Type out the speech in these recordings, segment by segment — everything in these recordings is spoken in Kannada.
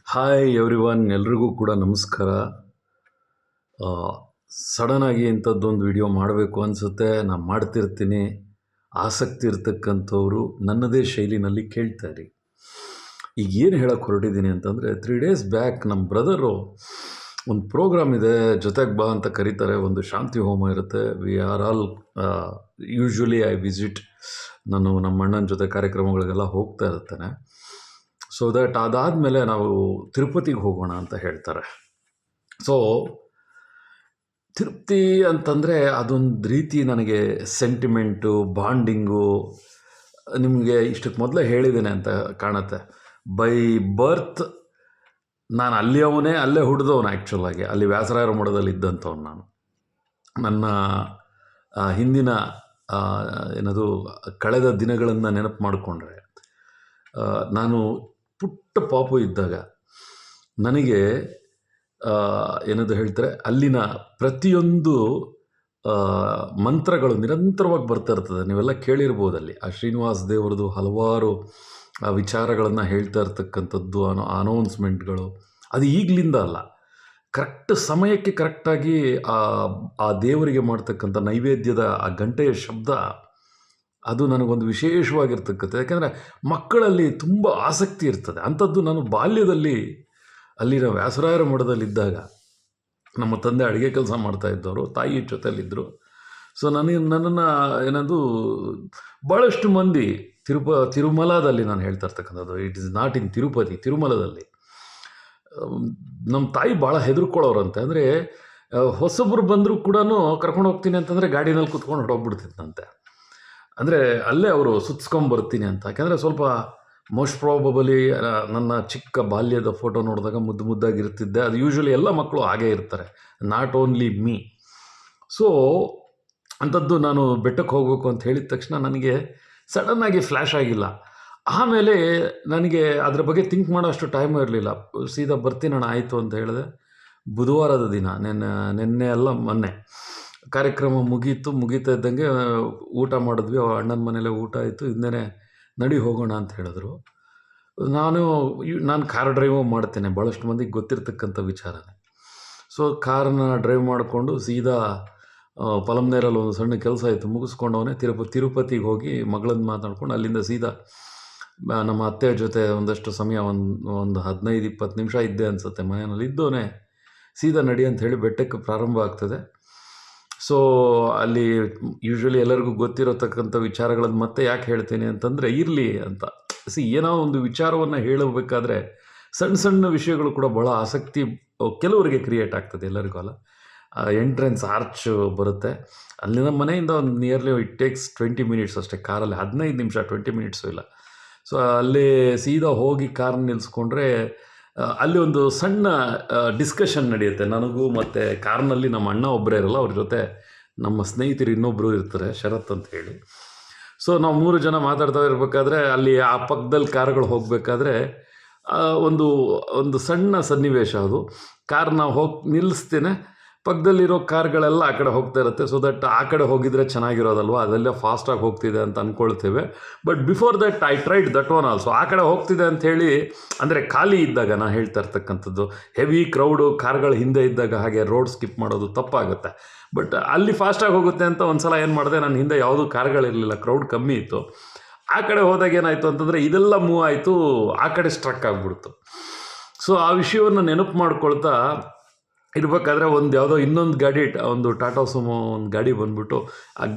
ಹಾಯ್ ಎವ್ರಿವನ್, ಎಲ್ರಿಗೂ ಕೂಡ ನಮಸ್ಕಾರ. ಸಡನ್ನಾಗಿ ಇಂಥದ್ದೊಂದು ವಿಡಿಯೋ ಮಾಡಬೇಕು ಅನಿಸುತ್ತೆ, ನಾನು ಮಾಡ್ತಿರ್ತೀನಿ. ಆಸಕ್ತಿ ಇರ್ತಕ್ಕಂಥವ್ರು ನನ್ನದೇ ಶೈಲಿನಲ್ಲಿ ಕೇಳ್ತಾಯಿರಿ. ಈಗ ಏನು ಹೇಳೋಕ್ಕೆ ಹೊರಟಿದ್ದೀನಿ ಅಂತಂದರೆ, 3 ಡೇಸ್ ಬ್ಯಾಕ್ ನಮ್ಮ ಬ್ರದರು ಒಂದು ಪ್ರೋಗ್ರಾಮ್ ಇದೆ, ಜೊತೆಗೆ ಬಾ ಅಂತ ಕರೀತಾರೆ. ಒಂದು ಶಾಂತಿ ಹೋಮ ಇರುತ್ತೆ. We are all usually I visit. ನಾನು ನಮ್ಮ ಅಣ್ಣನ ಜೊತೆ ಕಾರ್ಯಕ್ರಮಗಳಿಗೆಲ್ಲ ಹೋಗ್ತಾ ಇರ್ತೇನೆ. ಸೊ ದಟ್ ಅದಾದಮೇಲೆ ನಾವು ತಿರುಪತಿಗೆ ಹೋಗೋಣ ಅಂತ ಹೇಳ್ತಾರೆ. ಸೊ ತಿರುಪತಿ ಅಂತಂದರೆ ಅದೊಂದು ರೀತಿ ನನಗೆ ಸೆಂಟಿಮೆಂಟು, ಬಾಂಡಿಂಗು. ನಿಮಗೆ ಇಷ್ಟಕ್ಕೆ ಮೊದಲೇ ಹೇಳಿದ್ದೇನೆ ಅಂತ ಕಾಣುತ್ತೆ. ಬೈ ಬರ್ತ್ ನಾನು ಅಲ್ಲಿಯವನೇ, ಅಲ್ಲೇ ಹುಟ್ಟಿದವನು. ಆ್ಯಕ್ಚುಲಾಗಿ ಅಲ್ಲಿ ವ್ಯಾಸರಾಯರ ಮಠದಲ್ಲಿ ಇದ್ದಂಥವ್ನು ನಾನು. ನನ್ನ ಹಿಂದಿನ ಏನದು ಕಳೆದ ದಿನಗಳನ್ನು ನೆನಪು ಮಾಡಿಕೊಂಡ್ರೆ, ನಾನು ಪುಟ್ಟ ಪಾಪು ಇದ್ದಾಗ ನನಗೆ ಏನದು ಹೇಳ್ತಾರೆ, ಅಲ್ಲಿನ ಪ್ರತಿಯೊಂದು ಮಂತ್ರಗಳು ನಿರಂತರವಾಗಿ ಬರ್ತಾ ಇರ್ತದೆ. ನೀವೆಲ್ಲ ಕೇಳಿರ್ಬೋದಲ್ಲಿ ಆ ಶ್ರೀನಿವಾಸ ದೇವರದು ಹಲವಾರು ವಿಚಾರಗಳನ್ನು ಹೇಳ್ತಾ ಇರ್ತಕ್ಕಂಥದ್ದು, ಅನೌನ್ಸ್ಮೆಂಟ್ಗಳು. ಅದು ಈಗಲಿಂದ ಅಲ್ಲ, ಕರೆಕ್ಟ್ ಸಮಯಕ್ಕೆ ಕರೆಕ್ಟಾಗಿ ಆ ದೇವರಿಗೆ ಮಾಡ್ತಕ್ಕಂಥ ನೈವೇದ್ಯದ ಆ ಗಂಟೆಯ ಶಬ್ದ, ಅದು ನನಗೊಂದು ವಿಶೇಷವಾಗಿರ್ತಕ್ಕಂಥ. ಯಾಕೆಂದರೆ ಮಕ್ಕಳಲ್ಲಿ ತುಂಬ ಆಸಕ್ತಿ ಇರ್ತದೆ ಅಂಥದ್ದು. ನಾನು ಬಾಲ್ಯದಲ್ಲಿ ಅಲ್ಲಿನ ವ್ಯಾಸರಾಯರ ಮಠದಲ್ಲಿದ್ದಾಗ ನಮ್ಮ ತಂದೆ ಅಡುಗೆ ಕೆಲಸ ಮಾಡ್ತಾಯಿದ್ದವರು, ತಾಯಿ ಜೊತೆಯಲ್ಲಿದ್ದರು. ಸೊ ನನ್ನನ್ನು ಏನದು ಭಾಳಷ್ಟು ಮಂದಿ ತಿರುಮಲದಲ್ಲಿ, ನಾನು ಹೇಳ್ತಾ ಇರ್ತಕ್ಕಂಥದ್ದು, it is not in Tirupati, ತಿರುಮಲದಲ್ಲಿ ನಮ್ಮ ತಾಯಿ ಭಾಳ ಹೆದರ್ಕೊಳ್ಳೋರಂತೆ. ಅಂದರೆ ಹೊಸಬ್ರು ಬಂದರೂ ಕೂಡ ಕರ್ಕೊಂಡು ಹೋಗ್ತೀನಿ ಅಂತಂದರೆ ಗಾಡಿನಲ್ಲಿ ಕೂತ್ಕೊಂಡು ಹೊರಟೋಗ್ಬಿಡ್ತಿತ್ತಂತೆ. ಅಂದರೆ ಅಲ್ಲೇ ಅವರು ಸುತ್ಸ್ಕೊಂಬರ್ತೀನಿ ಅಂತ. ಯಾಕೆಂದರೆ ಸ್ವಲ್ಪ ಮೋಸ್ಟ್ ಪ್ರಾಬಬಲಿ ನನ್ನ ಚಿಕ್ಕ ಬಾಲ್ಯದ ಫೋಟೋ ನೋಡಿದಾಗ ಮುದ್ದು ಮುದ್ದಾಗಿರ್ತಿದ್ದೆ. ಅದು ಯೂಶ್ವಲಿ ಎಲ್ಲ ಮಕ್ಕಳು ಹಾಗೇ ಇರ್ತಾರೆ, ನಾಟ್ ಓನ್ಲಿ ಮೀ. ಸೊ ಅಂಥದ್ದು ನಾನು ಬೆಟ್ಟಕ್ಕೆ ಹೋಗಬೇಕು ಅಂತ ಹೇಳಿದ ತಕ್ಷಣ ನನಗೆ ಸಡನ್ನಾಗಿ ಫ್ಲ್ಯಾಶ್ ಆಗಿಲ್ಲ. ಆಮೇಲೆ ನನಗೆ ಅದ್ರ ಬಗ್ಗೆ ಥಿಂಕ್ ಮಾಡೋ ಅಷ್ಟು ಟೈಮು ಇರಲಿಲ್ಲ. ಸೀದಾ ಬರ್ತೀನಣ್ಣ ಆಯಿತು ಅಂತ ಹೇಳಿದೆ. ಬುಧವಾರದ ದಿನ, ನೆನ್ನೆ ಅಲ್ಲ ಮೊನ್ನೆ ಕಾರ್ಯಕ್ರಮ ಮುಗೀತಾ ಇದ್ದಂಗೆ ಊಟ ಮಾಡಿದ್ವಿ. ಅಣ್ಣನ ಮನೇಲೆ ಊಟ ಆಯಿತು. ಹಿಂದೆ ನಡಿ ಹೋಗೋಣ ಅಂತ ಹೇಳಿದ್ರು. ನಾನು ಕಾರ್ ಡ್ರೈವ್ ಮಾಡ್ತೇನೆ, ಭಾಳಷ್ಟು ಮಂದಿಗೆ ಗೊತ್ತಿರ್ತಕ್ಕಂಥ ವಿಚಾರನೇ. ಸೊ ಕಾರ್ನ ಡ್ರೈವ್ ಮಾಡಿಕೊಂಡು ಸೀದಾ ಪಲಮ್ನೇರಲ್ಲಿ ಒಂದು ಸಣ್ಣ ಕೆಲಸ ಇತ್ತು, ಮುಗಿಸ್ಕೊಂಡವನೇ ತಿರುಪತಿಗೆ ಹೋಗಿ ಮಗಳನ್ನ ಮಾತಾಡ್ಕೊಂಡು ಅಲ್ಲಿಂದ ಸೀದಾ ನಮ್ಮ ಅತ್ತೆ ಜೊತೆ ಒಂದಷ್ಟು ಸಮಯ, ಒಂದು 15-20 ನಿಮಿಷ ಇದ್ದೆ ಅನಿಸುತ್ತೆ ಮನೆಯಲ್ಲಿ. ಇದ್ದವನೇ ಸೀದಾ ನಡಿ ಅಂತ ಹೇಳಿ ಬೆಟ್ಟಕ್ಕೆ ಪ್ರಾರಂಭ ಆಗ್ತದೆ. ಸೊ ಅಲ್ಲಿ ಯೂಶ್ವಲಿ ಎಲ್ಲರಿಗೂ ಗೊತ್ತಿರತಕ್ಕಂಥ ವಿಚಾರಗಳನ್ನು ಮತ್ತೆ ಯಾಕೆ ಹೇಳ್ತೀನಿ ಅಂತಂದರೆ, ಇರಲಿ ಅಂತ. ಏನೋ ಒಂದು ವಿಚಾರವನ್ನು ಹೇಳಬೇಕಾದ್ರೆ ಸಣ್ಣ ಸಣ್ಣ ವಿಷಯಗಳು ಕೂಡ ಭಾಳ ಆಸಕ್ತಿ ಕೆಲವರಿಗೆ ಕ್ರಿಯೇಟ್ ಆಗ್ತದೆ, ಎಲ್ಲರಿಗೂ ಅಲ್ಲ. ಎಂಟ್ರೆನ್ಸ್ ಆರ್ಚ್ ಬರುತ್ತೆ ಅಲ್ಲಿಂದ ಮನೆಯಿಂದ ಒಂದು ನಿಯರ್ಲಿ ಇಟ್ ಟೇಕ್ಸ್ 20 ಮಿನಿಟ್ಸ್ ಅಷ್ಟೇ, ಕಾರಲ್ಲಿ 15 ನಿಮಿಷ, 20 ಮಿನಿಟ್ಸು ಇಲ್ಲ. ಸೊ ಅಲ್ಲಿ ಸೀದಾ ಹೋಗಿ ಕಾರ್ ನಿಲ್ಲಿಸ್ಕೊಂಡ್ರೆ ಅಲ್ಲಿ ಒಂದು ಸಣ್ಣ ಡಿಸ್ಕಷನ್ ನಡೆಯುತ್ತೆ ನನಗೂ. ಮತ್ತು ಕಾರ್ನಲ್ಲಿ ನಮ್ಮ ಅಣ್ಣ ಒಬ್ಬರೇ ಇರಲ್ಲ, ಅವ್ರ ಜೊತೆ ನಮ್ಮ ಸ್ನೇಹಿತರು ಇನ್ನೊಬ್ಬರು ಇರ್ತಾರೆ, ಶರತ್ ಅಂತ ಹೇಳಿ. ಸೊ ನಾವು 3 ಜನ ಮಾತಾಡ್ತಾ ಇರಬೇಕಾದ್ರೆ ಅಲ್ಲಿ ಆ ಪಕ್ಕದಲ್ಲಿ ಕಾರುಗಳು ಹೋಗಬೇಕಾದ್ರೆ ಒಂದು ಸಣ್ಣ ಸನ್ನಿವೇಶ ಅದು. ಕಾರ್ ನಾವು ಹೋಗಿ ನಿಲ್ಲಿಸ್ತೇನೆ, ಪಕ್ಕದಲ್ಲಿರೋ ಕಾರ್ಗಳೆಲ್ಲ ಆ ಕಡೆ ಹೋಗ್ತಾ ಇರುತ್ತೆ. ಸೊ ದಟ್ ಆ ಕಡೆ ಹೋಗಿದರೆ ಚೆನ್ನಾಗಿರೋದಲ್ವ, ಅದೆಲ್ಲ ಫಾಸ್ಟಾಗಿ ಹೋಗ್ತಿದೆ ಅಂತ ಅಂದ್ಕೊಳ್ತೇವೆ. But before that I tried that one also. ಆ ಕಡೆ ಹೋಗ್ತಿದೆ ಅಂಥೇಳಿ, ಅಂದರೆ ಖಾಲಿ ಇದ್ದಾಗ ನಾನು ಹೇಳ್ತಾ ಇರ್ತಕ್ಕಂಥದ್ದು, ಹೆವಿ ಕ್ರೌಡು ಕಾರ್ಗಳು ಹಿಂದೆ ಇದ್ದಾಗ ಹಾಗೆ ರೋಡ್ ಸ್ಕಿಪ್ ಮಾಡೋದು ತಪ್ಪಾಗುತ್ತೆ. ಬಟ್ ಅಲ್ಲಿ ಫಾಸ್ಟಾಗಿ ಹೋಗುತ್ತೆ ಅಂತ ಒಂದು ಸಲ ಏನು ಮಾಡಿದೆ, ನನ್ನ ಹಿಂದೆ ಯಾವುದೂ ಕಾರ್ಗಳಿರಲಿಲ್ಲ, ಕ್ರೌಡ್ ಕಮ್ಮಿ ಇತ್ತು. ಆ ಕಡೆ ಹೋದಾಗ ಏನಾಯಿತು ಅಂತಂದರೆ ಇದೆಲ್ಲ ಮೂವ್ ಆಯಿತು, ಆ ಕಡೆ ಸ್ಟ್ರಕ್ ಆಗಿಬಿಡ್ತು. ಸೊ ಆ ವಿಷಯವನ್ನು ನೆನಪು ಮಾಡ್ಕೊಳ್ತಾ ಇರಬೇಕಾದ್ರೆ ಯಾವುದೋ ಇನ್ನೊಂದು ಗಾಡಿ, ಒಂದು ಟಾಟಾ ಸುಮೋ ಒಂದು ಗಾಡಿ ಬಂದುಬಿಟ್ಟು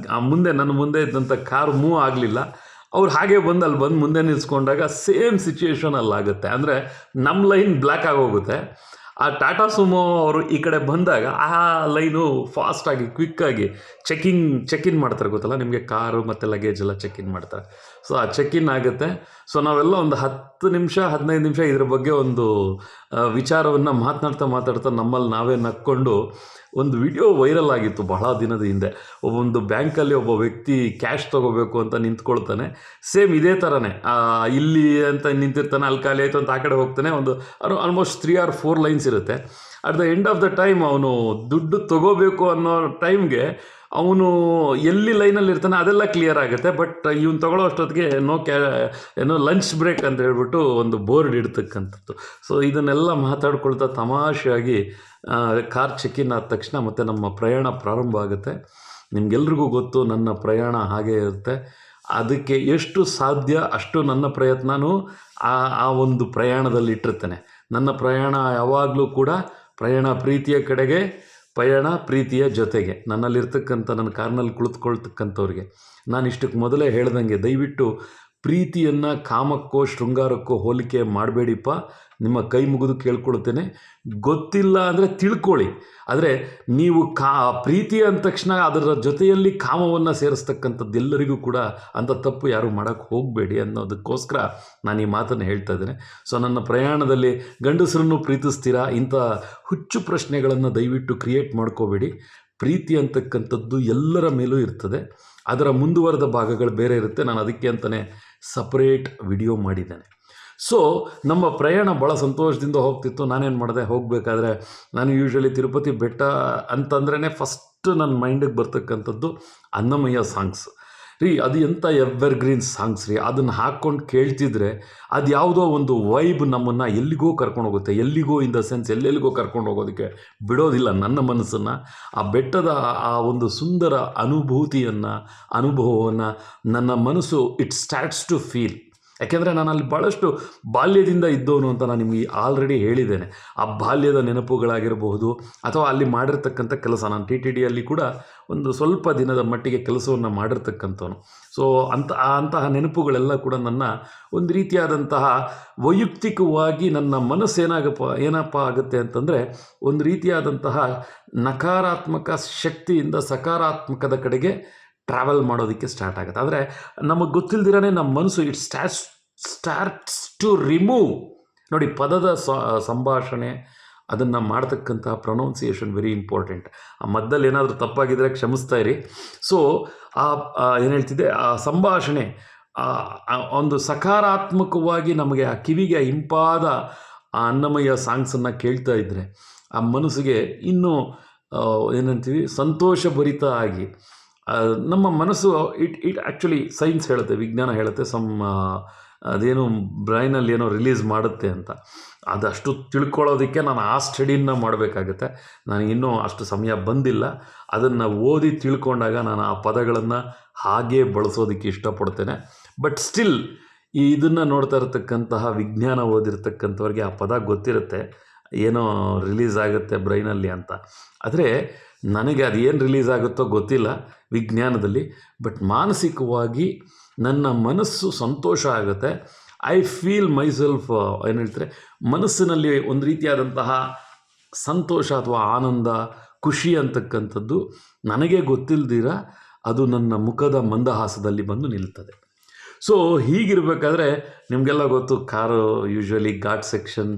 ನನ್ನ ಮುಂದೆ ಇದ್ದಂಥ ಕಾರು ಮೂವ್ ಆಗಲಿಲ್ಲ. ಅವ್ರು ಹಾಗೆ ಅಲ್ಲಿ ಬಂದು ಮುಂದೆ ನಿಲ್ಲಿಸ್ಕೊಂಡಾಗ ಸೇಮ್ ಸಿಚುಯೇಷನ್ ಅಲ್ಲಾಗುತ್ತೆ. ಅಂದರೆ ನಮ್ಮ ಲೈನ್ ಬ್ಲ್ಯಾಕ್ ಆಗೋಗುತ್ತೆ. ಆ ಟಾಟಾ ಸುಮೋ ಅವರು ಈ ಕಡೆ ಬಂದಾಗ ಆ ಲೈನು ಫಾಸ್ಟಾಗಿ ಕ್ವಿಕ್ಕಾಗಿ ಚೆಕ್ ಇನ್ ಮಾಡ್ತಾರೆ, ಗೊತ್ತಲ್ಲ ನಿಮಗೆ, ಕಾರು ಮತ್ತು ಲಗೇಜ್ ಎಲ್ಲ ಚೆಕ್ ಇನ್ ಮಾಡ್ತಾರೆ. ಸೊ ಆ ಚೆಕ್ ಇನ್ ಆಗುತ್ತೆ. ಸೊ ನಾವೆಲ್ಲ ಒಂದು 10 ನಿಮಿಷ 15 ನಿಮಿಷ ಇದ್ರ ಬಗ್ಗೆ ಒಂದು ವಿಚಾರವನ್ನು ಮಾತನಾಡ್ತಾ ನಮ್ಮಲ್ಲಿ ನಾವೇ ನಕ್ಕೊಂಡು ಒಂದು ವಿಡಿಯೋ ವೈರಲ್ ಆಗಿತ್ತು ಬಹಳ ದಿನದ ಹಿಂದೆ. ಒಂದು ಬ್ಯಾಂಕಲ್ಲಿ ಒಬ್ಬ ವ್ಯಕ್ತಿ ಕ್ಯಾಶ್ ತೊಗೋಬೇಕು ಅಂತ ನಿಂತ್ಕೊಳ್ತಾನೆ, ಸೇಮ್ ಇದೇ ಥರನೇ ಇಲ್ಲಿ ಅಂತ ನಿಂತಿರ್ತಾನೆ, ಅಲ್ಲಿ ಖಾಲಿ ಆಯಿತು ಅಂತ ಆ ಕಡೆ ಹೋಗ್ತಾನೆ. ಒಂದು ಆಲ್ಮೋಸ್ಟ್ 3 or 4 ಲೈನ್ಸ್ ಇರುತ್ತೆ. At the end of the time ಅವನು ದುಡ್ಡು ತೊಗೋಬೇಕು ಅನ್ನೋ ಟೈಮ್ಗೆ ಅವನು ಎಲ್ಲಿ ಲೈನಲ್ಲಿ ಇರ್ತಾನೆ ಅದೆಲ್ಲ ಕ್ಲಿಯರ್ ಆಗುತ್ತೆ. ಬಟ್ ಇವನು ತಗೊಳ್ಳೋ ಅಷ್ಟೊತ್ತಿಗೆ ಏನೋ ಲಂಚ್ ಬ್ರೇಕ್ ಅಂತ ಹೇಳ್ಬಿಟ್ಟು ಒಂದು ಬೋರ್ಡ್ ಇಡ್ತಕ್ಕಂಥದ್ದು. ಸೊ ಇದನ್ನೆಲ್ಲ ಮಾತಾಡ್ಕೊಳ್ತಾ ತಮಾಷೆಯಾಗಿ ಕಾರ್ ಚೆಕ್ಕಿನ್ ಆದ ತಕ್ಷಣ ಮತ್ತು ನಮ್ಮ ಪ್ರಯಾಣ ಪ್ರಾರಂಭ ಆಗುತ್ತೆ. ನಿಮಗೆಲ್ರಿಗೂ ಗೊತ್ತು ನನ್ನ ಪ್ರಯಾಣ ಹಾಗೇ ಇರುತ್ತೆ. ಅದಕ್ಕೆ ಎಷ್ಟು ಸಾಧ್ಯ ಅಷ್ಟು ನನ್ನ ಪ್ರಯತ್ನನೂ ಆ ಒಂದು ಪ್ರಯಾಣದಲ್ಲಿ ಇಟ್ಟಿರ್ತೇನೆ. ನನ್ನ ಪ್ರಯಾಣ ಯಾವಾಗಲೂ ಕೂಡ ಪ್ರಯಾಣ ಪ್ರೀತಿಯ ಕಡೆಗೆ, ಪಯಣ ಪ್ರೀತಿಯ ಜೊತೆಗೆ. ನನ್ನಲ್ಲಿರ್ತಕ್ಕಂಥ ನನ್ನ ಕಾರ್ನಲ್ಲಿ ಕುಳಿತುಕೊಳ್ತಕ್ಕಂಥವ್ರಿಗೆ ನಾನು ಇಷ್ಟಕ್ಕೆ ಮೊದಲೇ ಹೇಳ್ದಂಗೆ, ದಯವಿಟ್ಟು ಪ್ರೀತಿಯನ್ನು ಕಾಮಕ್ಕೋ ಶೃಂಗಾರಕ್ಕೋ ಹೋಲಿಕೆ ಮಾಡಬೇಡಿಪ್ಪ. ನಿಮ್ಮ ಕೈ ಮುಗಿದು ಕೇಳ್ಕೊಳ್ತೇನೆ. ಗೊತ್ತಿಲ್ಲ ಅಂದರೆ ತಿಳ್ಕೊಳ್ಳಿ. ಆದರೆ ನೀವು ಪ್ರೀತಿ ಅಂದ ತಕ್ಷಣ ಅದರ ಜೊತೆಯಲ್ಲಿ ಕಾಮವನ್ನು ಸೇರಿಸ್ತಕ್ಕಂಥದ್ದು ಎಲ್ಲರಿಗೂ ಕೂಡ ಅಂಥ ತಪ್ಪು ಯಾರೂ ಮಾಡೋಕ್ಕೆ ಹೋಗಬೇಡಿ ಅನ್ನೋದಕ್ಕೋಸ್ಕರ ನಾನು ಈ ಮಾತನ್ನು ಹೇಳ್ತಾ ಇದ್ದೇನೆ. ಸೊ ನನ್ನ ಪ್ರಯಾಣದಲ್ಲಿ ಗಂಡಸರನ್ನು ಪ್ರೀತಿಸ್ತೀರಾ, ಇಂಥ ಹುಚ್ಚು ಪ್ರಶ್ನೆಗಳನ್ನು ದಯವಿಟ್ಟು ಕ್ರಿಯೇಟ್ ಮಾಡ್ಕೋಬೇಡಿ. ಪ್ರೀತಿ ಅಂತಕ್ಕಂಥದ್ದು ಎಲ್ಲರ ಮೇಲೂ ಇರ್ತದೆ. ಅದರ ಮುಂದುವರೆದ ಭಾಗಗಳು ಬೇರೆ ಇರುತ್ತೆ. ನಾನು ಅದಕ್ಕೆ ಅಂತಲೇ ಸಪ್ರೇಟ್ ವಿಡಿಯೋ ಮಾಡಿದ್ದೇನೆ. ಸೊ ನಮ್ಮ ಪ್ರಯಾಣ ಭಾಳ ಸಂತೋಷದಿಂದ ಹೋಗ್ತಿತ್ತು. ನಾನೇನು ಮಾಡಿದೆ, ಹೋಗಬೇಕಾದ್ರೆ ನಾನು ಯೂಶ್ವಲಿ ತಿರುಪತಿ ಬೆಟ್ಟ ಅಂತಂದ್ರೇ ಫಸ್ಟ್ ನನ್ನ ಮೈಂಡಿಗೆ ಬರ್ತಕ್ಕಂಥದ್ದು ಅನ್ನಮಯ್ಯ ಸಾಂಗ್ಸ್ ರೀ. ಅದು ಎಂಥ ಎವರ್ಗ್ರೀನ್ ಸಾಂಗ್ಸ್ ರೀ. ಅದನ್ನು ಹಾಕ್ಕೊಂಡು ಕೇಳ್ತಿದ್ರೆ ಅದು ಯಾವುದೋ ಒಂದು ವೈಬ್ ನಮ್ಮನ್ನು ಎಲ್ಲಿಗೋ ಕರ್ಕೊಂಡು ಹೋಗುತ್ತೆ. ಎಲ್ಲಿಗೋ ಇನ್ ದ ಸೆನ್ಸ್ ಎಲ್ಲೆಲ್ಲಿಗೋ ಕರ್ಕೊಂಡು ಹೋಗೋದಕ್ಕೆ ಬಿಡೋದಿಲ್ಲ ನನ್ನ ಮನಸ್ಸನ್ನು. ಆ ಬೆಟ್ಟದ ಆ ಒಂದು ಸುಂದರ ಅನುಭವವನ್ನು ನನ್ನ ಮನಸ್ಸು ಇಟ್ ಸ್ಟಾರ್ಟ್ಸ್ ಟು ಫೀಲ್. ಯಾಕೆಂದರೆ ನಾನು ಅಲ್ಲಿ ಭಾಳಷ್ಟು ಬಾಲ್ಯದಿಂದ ಇದ್ದವನು ಅಂತ ನಾನು ನಿಮಗೆ ಆಲ್ರೆಡಿ ಹೇಳಿದ್ದೇನೆ. ಆ ಬಾಲ್ಯದ ನೆನಪುಗಳಾಗಿರಬಹುದು ಅಥವಾ ಅಲ್ಲಿ ಮಾಡಿರ್ತಕ್ಕಂಥ ಕೆಲಸ, ನಾನು TTDಯಲ್ಲಿ ಕೂಡ ಒಂದು ಸ್ವಲ್ಪ ದಿನದ ಮಟ್ಟಿಗೆ ಕೆಲಸವನ್ನು ಮಾಡಿರ್ತಕ್ಕಂಥವನು. ಸೊ ಅಂತಹ ನೆನಪುಗಳೆಲ್ಲ ಕೂಡ ನನ್ನ ಒಂದು ರೀತಿಯಾದಂತಹ ವೈಯಕ್ತಿಕವಾಗಿ ನನ್ನ ಮನಸ್ಸು ಏನಪ್ಪ ಆಗುತ್ತೆ ಅಂತಂದರೆ, ಒಂದು ರೀತಿಯಾದಂತಹ ನಕಾರಾತ್ಮಕ ಶಕ್ತಿಯಿಂದ ಸಕಾರಾತ್ಮಕದ ಕಡೆಗೆ ಟ್ರಾವೆಲ್ ಮಾಡೋದಕ್ಕೆ ಸ್ಟಾರ್ಟ್ ಆಗುತ್ತೆ. ಆದರೆ ನಮಗೆ ಗೊತ್ತಿಲ್ದಿರೇ ನಮ್ಮ ಮನಸ್ಸು ಇಟ್ ಸ್ಟಾರ್ಟ್ಸ್ ಟು ರಿಮೂವ್. ನೋಡಿ, ಪದದ ಸಂಭಾಷಣೆ, ಅದನ್ನು ಮಾಡ್ತಕ್ಕಂಥ ಪ್ರೊನೌನ್ಸಿಯೇಷನ್ ವೆರಿ ಇಂಪಾರ್ಟೆಂಟ್. ಆ ಮಧ್ಯದಲ್ಲಿ ಏನಾದರೂ ತಪ್ಪಾಗಿದ್ದರೆ ಕ್ಷಮಿಸ್ತಾ ಇರಿ. ಸೊ ಏನು ಹೇಳ್ತಿದ್ದೆ, ಆ ಸಂಭಾಷಣೆ ಒಂದು ಸಕಾರಾತ್ಮಕವಾಗಿ ನಮಗೆ ಆ ಕಿವಿಗೆ ಇಂಪಾದ ಆ ಅನ್ನಮಯ್ಯ ಸಾಂಗ್ಸನ್ನು ಕೇಳ್ತಾ ಇದ್ದರೆ ಆ ಮನಸ್ಸಿಗೆ ಇನ್ನೂ ಏನಂತೀವಿ ಸಂತೋಷಭರಿತ ಆಗಿ ನಮ್ಮ ಮನಸ್ಸು ಇಟ್ ಆ್ಯಕ್ಚುಲಿ ಸೈನ್ಸ್ ಹೇಳುತ್ತೆ, ವಿಜ್ಞಾನ ಹೇಳುತ್ತೆ, ಅದೇನು ಬ್ರೈನಲ್ಲಿ ಏನೋ ರಿಲೀಸ್ ಮಾಡುತ್ತೆ ಅಂತ. ಅದಷ್ಟು ತಿಳ್ಕೊಳ್ಳೋದಕ್ಕೆ ನಾನು ಆ ಸ್ಟಡಿನ ಮಾಡಬೇಕಾಗತ್ತೆ. ನನಗಿನ್ನೂ ಅಷ್ಟು ಸಮಯ ಬಂದಿಲ್ಲ. ಅದನ್ನು ಓದಿ ತಿಳ್ಕೊಂಡಾಗ ನಾನು ಆ ಪದಗಳನ್ನು ಹಾಗೇ ಬಳಸೋದಕ್ಕೆ ಇಷ್ಟಪಡ್ತೇನೆ. ಬಟ್ ಸ್ಟಿಲ್ ಇದನ್ನು ನೋಡ್ತಾ ಇರತಕ್ಕಂತಹ ವಿಜ್ಞಾನ ಓದಿರ್ತಕ್ಕಂಥವ್ರಿಗೆ ಆ ಪದ ಗೊತ್ತಿರುತ್ತೆ, ಏನೋ ರಿಲೀಸ್ ಆಗುತ್ತೆ ಬ್ರೈನಲ್ಲಿ ಅಂತ. ಆದರೆ ನನಗೆ ಅದು ಏನು ರಿಲೀಸ್ ಆಗುತ್ತೋ ಗೊತ್ತಿಲ್ಲ ವಿಜ್ಞಾನದಲ್ಲಿ. ಬಟ್ ಮಾನಸಿಕವಾಗಿ ನನ್ನ ಮನಸ್ಸು ಸಂತೋಷ ಆಗುತ್ತೆ. ಐ ಫೀಲ್ ಮೈಸೆಲ್ಫ್ ಏನು ಹೇಳ್ತಾರೆ, ಮನಸ್ಸಿನಲ್ಲಿ ಒಂದು ರೀತಿಯಾದಂತಹ ಸಂತೋಷ ಅಥವಾ ಆನಂದ, ಖುಷಿ ಅಂತಕ್ಕಂಥದ್ದು ನನಗೆ ಗೊತ್ತಿಲ್ದಿರ ಅದು ನನ್ನ ಮುಖದ ಮಂದಹಾಸದಲ್ಲಿ ಬಂದು ನಿಲ್ತದೆ. ಸೊ ಹೀಗಿರಬೇಕಾದ್ರೆ ನಿಮಗೆಲ್ಲ ಗೊತ್ತು, ಕಾರು ಯೂಶ್ವಲಿ ಘಾಟ್ ಸೆಕ್ಷನ್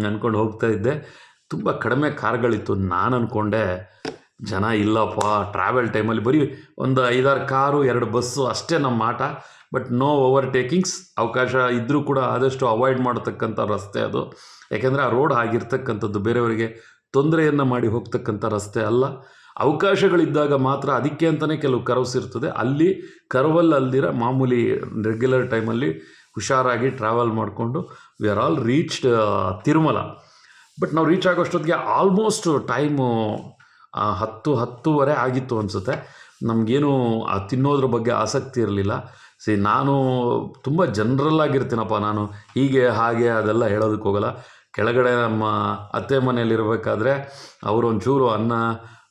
ಅಂದ್ಕೊಂಡು ಹೋಗ್ತಾ ಇದ್ದೆ. ತುಂಬ ಕಡಿಮೆ ಕಾರ್ಗಳಿತ್ತು. ನಾನು ಅಂದ್ಕೊಂಡೆ ಜನ ಇಲ್ಲಪ್ಪ, ಟ್ರಾವೆಲ್ ಟೈಮಲ್ಲಿ ಬರೀ ಒಂದು 5-6 ಕಾರು 2 ಬಸ್ಸು ಅಷ್ಟೇ ನಮ್ಮ ಆಟ. But no overtakings. ಅವಕಾಶ ಇದ್ದರೂ ಕೂಡ ಆದಷ್ಟು ಅವಾಯ್ಡ್ ಮಾಡತಕ್ಕಂಥ ರಸ್ತೆ ಅದು. ಯಾಕೆಂದರೆ ಆ ರೋಡ್ ಆಗಿರ್ತಕ್ಕಂಥದ್ದು ಬೇರೆಯವರಿಗೆ ತೊಂದರೆಯನ್ನು ಮಾಡಿ ಹೋಗ್ತಕ್ಕಂಥ ರಸ್ತೆ ಅಲ್ಲ. ಅವಕಾಶಗಳಿದ್ದಾಗ ಮಾತ್ರ ಅದಕ್ಕೆ ಅಂತಲೇ ಕೆಲವು ಕರ್ವ್ಸ್ ಇರ್ತದೆ. ಅಲ್ಲಿ ಕರ್ವಲ್ಲಿ ಅಲ್ದಿರ ಮಾಮೂಲಿ ರೆಗ್ಯುಲರ್ ಟೈಮಲ್ಲಿ ಹುಷಾರಾಗಿ ಟ್ರಾವೆಲ್ ಮಾಡಿಕೊಂಡು we are all reached Tirumala. But ನಾವು ರೀಚ್ ಆಗೋಷ್ಟೊತ್ತಿಗೆ ಆಲ್ಮೋಸ್ಟ್ ಟೈಮು 10-10:30 ಆಗಿತ್ತು ಅನಿಸುತ್ತೆ. ನಮಗೇನು ತಿನ್ನೋದ್ರ ಬಗ್ಗೆ ಆಸಕ್ತಿ ಇರಲಿಲ್ಲ. ನಾನು ತುಂಬ ಜನರಲ್ ಆಗಿರ್ತೀನಪ್ಪ. ನಾನು ಹೀಗೆ ಹಾಗೆ ಅದೆಲ್ಲ ಹೇಳೋದಕ್ಕೆ ಹೋಗಲ್ಲ. ಕೆಳಗಡೆ ನಮ್ಮ ಅತ್ತೆ ಮನೆಯಲ್ಲಿರಬೇಕಾದ್ರೆ ಅವರು ಒಂಚೂರು ಅನ್ನ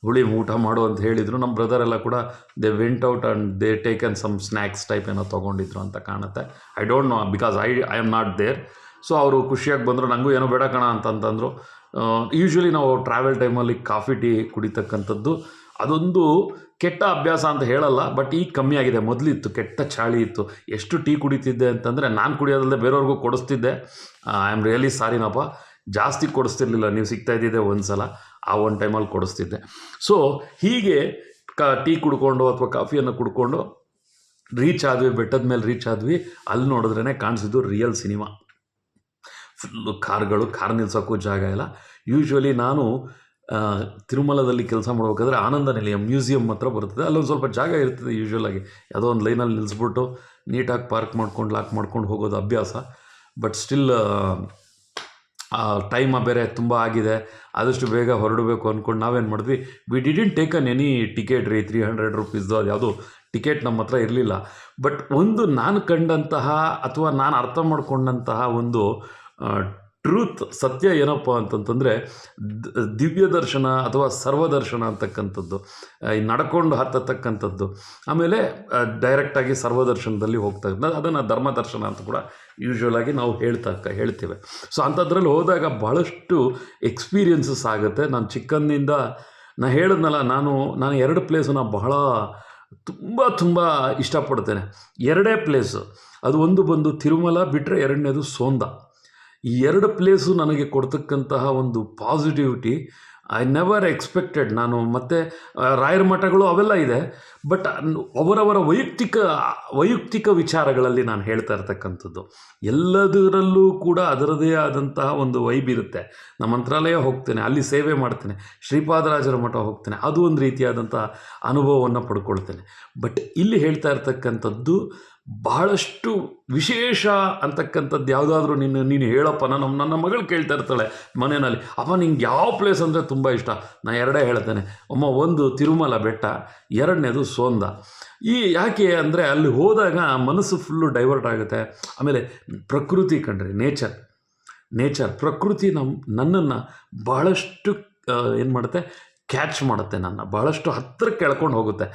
ಹುಳಿ ಊಟ ಮಾಡು ಅಂತ ಹೇಳಿದರು. ನಮ್ಮ ಬ್ರದರೆಲ್ಲ ಕೂಡ they went out and they taken some snacks type ಏನೋ ತೊಗೊಂಡಿದ್ರು ಅಂತ ಕಾಣುತ್ತೆ. I don't know because I am not there. So ಅವರು ಖುಷಿಯಾಗಿ ಬಂದರು. ನನಗೂ ಏನೋ ಬೇಡ ಕಣ ಅಂತಂತಂದರು. ಯೂಶ್ವಲಿ ನಾವು ಟ್ರಾವೆಲ್ ಟೈಮಲ್ಲಿ ಕಾಫಿ ಟೀ ಕುಡಿತಕ್ಕಂಥದ್ದು ಅದೊಂದು ಕೆಟ್ಟ ಅಭ್ಯಾಸ ಅಂತ ಹೇಳಲ್ಲ. ಬಟ್ ಈಗ ಕಮ್ಮಿ ಆಗಿದೆ. ಮೊದಲಿತ್ತು, ಕೆಟ್ಟ ಚಾಳಿ ಇತ್ತು. ಎಷ್ಟು ಟೀ ಕುಡಿತಿದ್ದೆ ಅಂತಂದರೆ, ನಾನು ಕುಡಿಯೋದಲ್ಲದೆ ಬೇರೆಯವ್ರಿಗೂ ಕೊಡಿಸ್ತಿದ್ದೆ. ಐ ಆಮ್ ರಿಯಲಿ ಸಾರಿನಪ್ಪ. ಜಾಸ್ತಿ ಕೊಡಿಸ್ತಿರ್ಲಿಲ್ಲ. ನೀವು ಸಿಗ್ತಾ ಇದ್ದಿದ್ದೆ ಒಂದು ಸಲ, ಆ ಒಂದು ಟೈಮಲ್ಲಿ ಕೊಡಿಸ್ತಿದ್ದೆ. ಸೊ ಹೀಗೆ ಟೀ ಕುಡ್ಕೊಂಡು ಅಥವಾ ಕಾಫಿಯನ್ನು ಕುಡ್ಕೊಂಡು ರೀಚ್ ಆದ್ವಿ, ಬೆಟ್ಟದ ಮೇಲೆ ರೀಚ್ ಆದ್ವಿ. ಅಲ್ಲಿ ನೋಡಿದ್ರೇ ಕಾಣಿಸಿದ್ದು ರಿಯಲ್ ಸಿನಿಮಾ. ಫುಲ್ಲು ಕಾರ್ ನಿಲ್ಸೋಕ್ಕೂ ಜಾಗ ಇಲ್ಲ. ಯೂಶ್ವಲಿ ನಾನು ತಿರುಮಲದಲ್ಲಿ ಕೆಲಸ ಮಾಡ್ಬೇಕಾದ್ರೆ ಆನಂದ ನಿಲಯ ಮ್ಯೂಸಿಯಂ ಹತ್ರ ಬರ್ತದೆ. ಅಲ್ಲೊಂದು ಸ್ವಲ್ಪ ಜಾಗ ಇರ್ತದೆ. ಯೂಶ್ವಲಾಗಿ ಯಾವುದೋ ಒಂದು ಲೈನಲ್ಲಿ ನಿಲ್ಲಿಸ್ಬಿಟ್ಟು ನೀಟಾಗಿ ಪಾರ್ಕ್ ಮಾಡ್ಕೊಂಡು ಲಾಕ್ ಮಾಡ್ಕೊಂಡು ಹೋಗೋದು ಅಭ್ಯಾಸ. ಬಟ್ ಸ್ಟಿಲ್ ಟೈಮ್ ಬೇರೆ ತುಂಬ ಆಗಿದೆ, ಆದಷ್ಟು ಬೇಗ ಹೊರಡಬೇಕು ಅಂದ್ಕೊಂಡು ನಾವೇನು ಮಾಡಿದ್ವಿ, we didn't taken any ticket ರೀ. 300 ರೂಪೀಸ್ದು ಅದು ಯಾವುದೋ ಟಿಕೆಟ್ ನಮ್ಮ ಹತ್ರ ಇರಲಿಲ್ಲ. ಬಟ್ ಒಂದು ನಾನು ಕಂಡಂತಹ ಅಥವಾ ನಾನು ಅರ್ಥ ಮಾಡ್ಕೊಂಡಂತಹ ಒಂದು ಟ್ರೂತ್, ಸತ್ಯ ಏನಪ್ಪ ಅಂತಂತಂದರೆ, ದಿವ್ಯ ದರ್ಶನ ಅಥವಾ ಸರ್ವದರ್ಶನ ಅಂತಕ್ಕಂಥದ್ದು, ಈ ನಡ್ಕೊಂಡು ಹತ್ತತಕ್ಕಂಥದ್ದು, ಆಮೇಲೆ ಡೈರೆಕ್ಟಾಗಿ ಸರ್ವದರ್ಶನದಲ್ಲಿ ಹೋಗ್ತಾ ಇದ್ದು, ಅದನ್ನು ಧರ್ಮದರ್ಶನ ಅಂತ ಕೂಡ ಯೂಶ್ವಲಾಗಿ ನಾವು ಹೇಳ್ತೇವೆ. ಸೊ ಅಂಥದ್ರಲ್ಲಿ ಹೋದಾಗ ಭಾಳಷ್ಟು ಎಕ್ಸ್ಪೀರಿಯನ್ಸಸ್ ಆಗುತ್ತೆ. ನಾನು ಚಿಕ್ಕಂದಿನಿಂದ ಹೇಳಿದ್ನಲ್ಲ, ನಾನು 2 ಪ್ಲೇಸನ್ನ ಬಹಳ ತುಂಬ ಇಷ್ಟಪಡ್ತೇನೆ. 2 ಪ್ಲೇಸು, ಅದು ಒಂದು ಬಂದು ತಿರುಮಲ ಬಿಟ್ಟರೆ ಎರಡನೇದು ಸೋಂದ. ಈ 2 ಪ್ಲೇಸು ನನಗೆ ಕೊಡ್ತಕ್ಕಂತಹ ಒಂದು ಪಾಸಿಟಿವಿಟಿ ಐ ನೆವರ್ ಎಕ್ಸ್ಪೆಕ್ಟೆಡ್. ನಾನು ಮತ್ತು ರಾಯರ ಮಠಗಳು ಅವೆಲ್ಲ ಇದೆ, ಬಟ್ ಅವರವರ ವೈಯಕ್ತಿಕ ವಿಚಾರಗಳಲ್ಲಿ ನಾನು ಹೇಳ್ತಾ ಇರ್ತಕ್ಕಂಥದ್ದು. ಎಲ್ಲದರಲ್ಲೂ ಕೂಡ ಅದರದೇ ಆದಂತಹ ಒಂದು ವೈಬ್ ಇರುತ್ತೆ. ನಮ್ಮ ಮಂತ್ರಾಲಯ ಹೋಗ್ತೇನೆ, ಅಲ್ಲಿ ಸೇವೆ ಮಾಡ್ತೇನೆ, ಶ್ರೀಪಾದರಾಜರ ಮಠ ಹೋಗ್ತೇನೆ, ಅದು ಒಂದು ರೀತಿಯಾದಂತಹ ಅನುಭವವನ್ನು ಪಡ್ಕೊಳ್ತೇನೆ. ಬಟ್ ಇಲ್ಲಿ ಹೇಳ್ತಾ ಇರ್ತಕ್ಕಂಥದ್ದು ಬಹಳಷ್ಟು ವಿಶೇಷ ಅಂತಕ್ಕಂಥದ್ದು. ಯಾವುದಾದ್ರೂ ನೀನು ಹೇಳಪ್ಪ, ನನ್ನ ಮಗಳು ಕೇಳ್ತಾ ಇರ್ತಾಳೆ ಮನೆಯಲ್ಲಿ, ಅಪ್ಪ ನಿಂಗೆ ಯಾವ ಪ್ಲೇಸ್ ಅಂದರೆ ತುಂಬ ಇಷ್ಟ. ನಾನು 2 ಹೇಳ್ತೇನೆ, ಅಮ್ಮ, ಒಂದು ತಿರುಮಲ ಬೆಟ್ಟ, 2ನೇದು ಸೋಂದ. ಯಾಕೆ ಅಂದರೆ ಅಲ್ಲಿ ಹೋದಾಗ ಮನಸ್ಸು ಫುಲ್ಲು ಡೈವರ್ಟ್ ಆಗುತ್ತೆ. ಆಮೇಲೆ ಪ್ರಕೃತಿ ಕಂಡ್ರಿ, ನೇಚರ್ ಪ್ರಕೃತಿ ನನ್ನನ್ನು ಬಹಳಷ್ಟು ಏನು ಮಾಡುತ್ತೆ, ಕ್ಯಾಚ್ ಮಾಡುತ್ತೆ, ನನ್ನ ಬಹಳಷ್ಟು ಹತ್ತಿರಕ್ಕೆ ಎಳ್ಕೊಂಡು ಹೋಗುತ್ತೆ.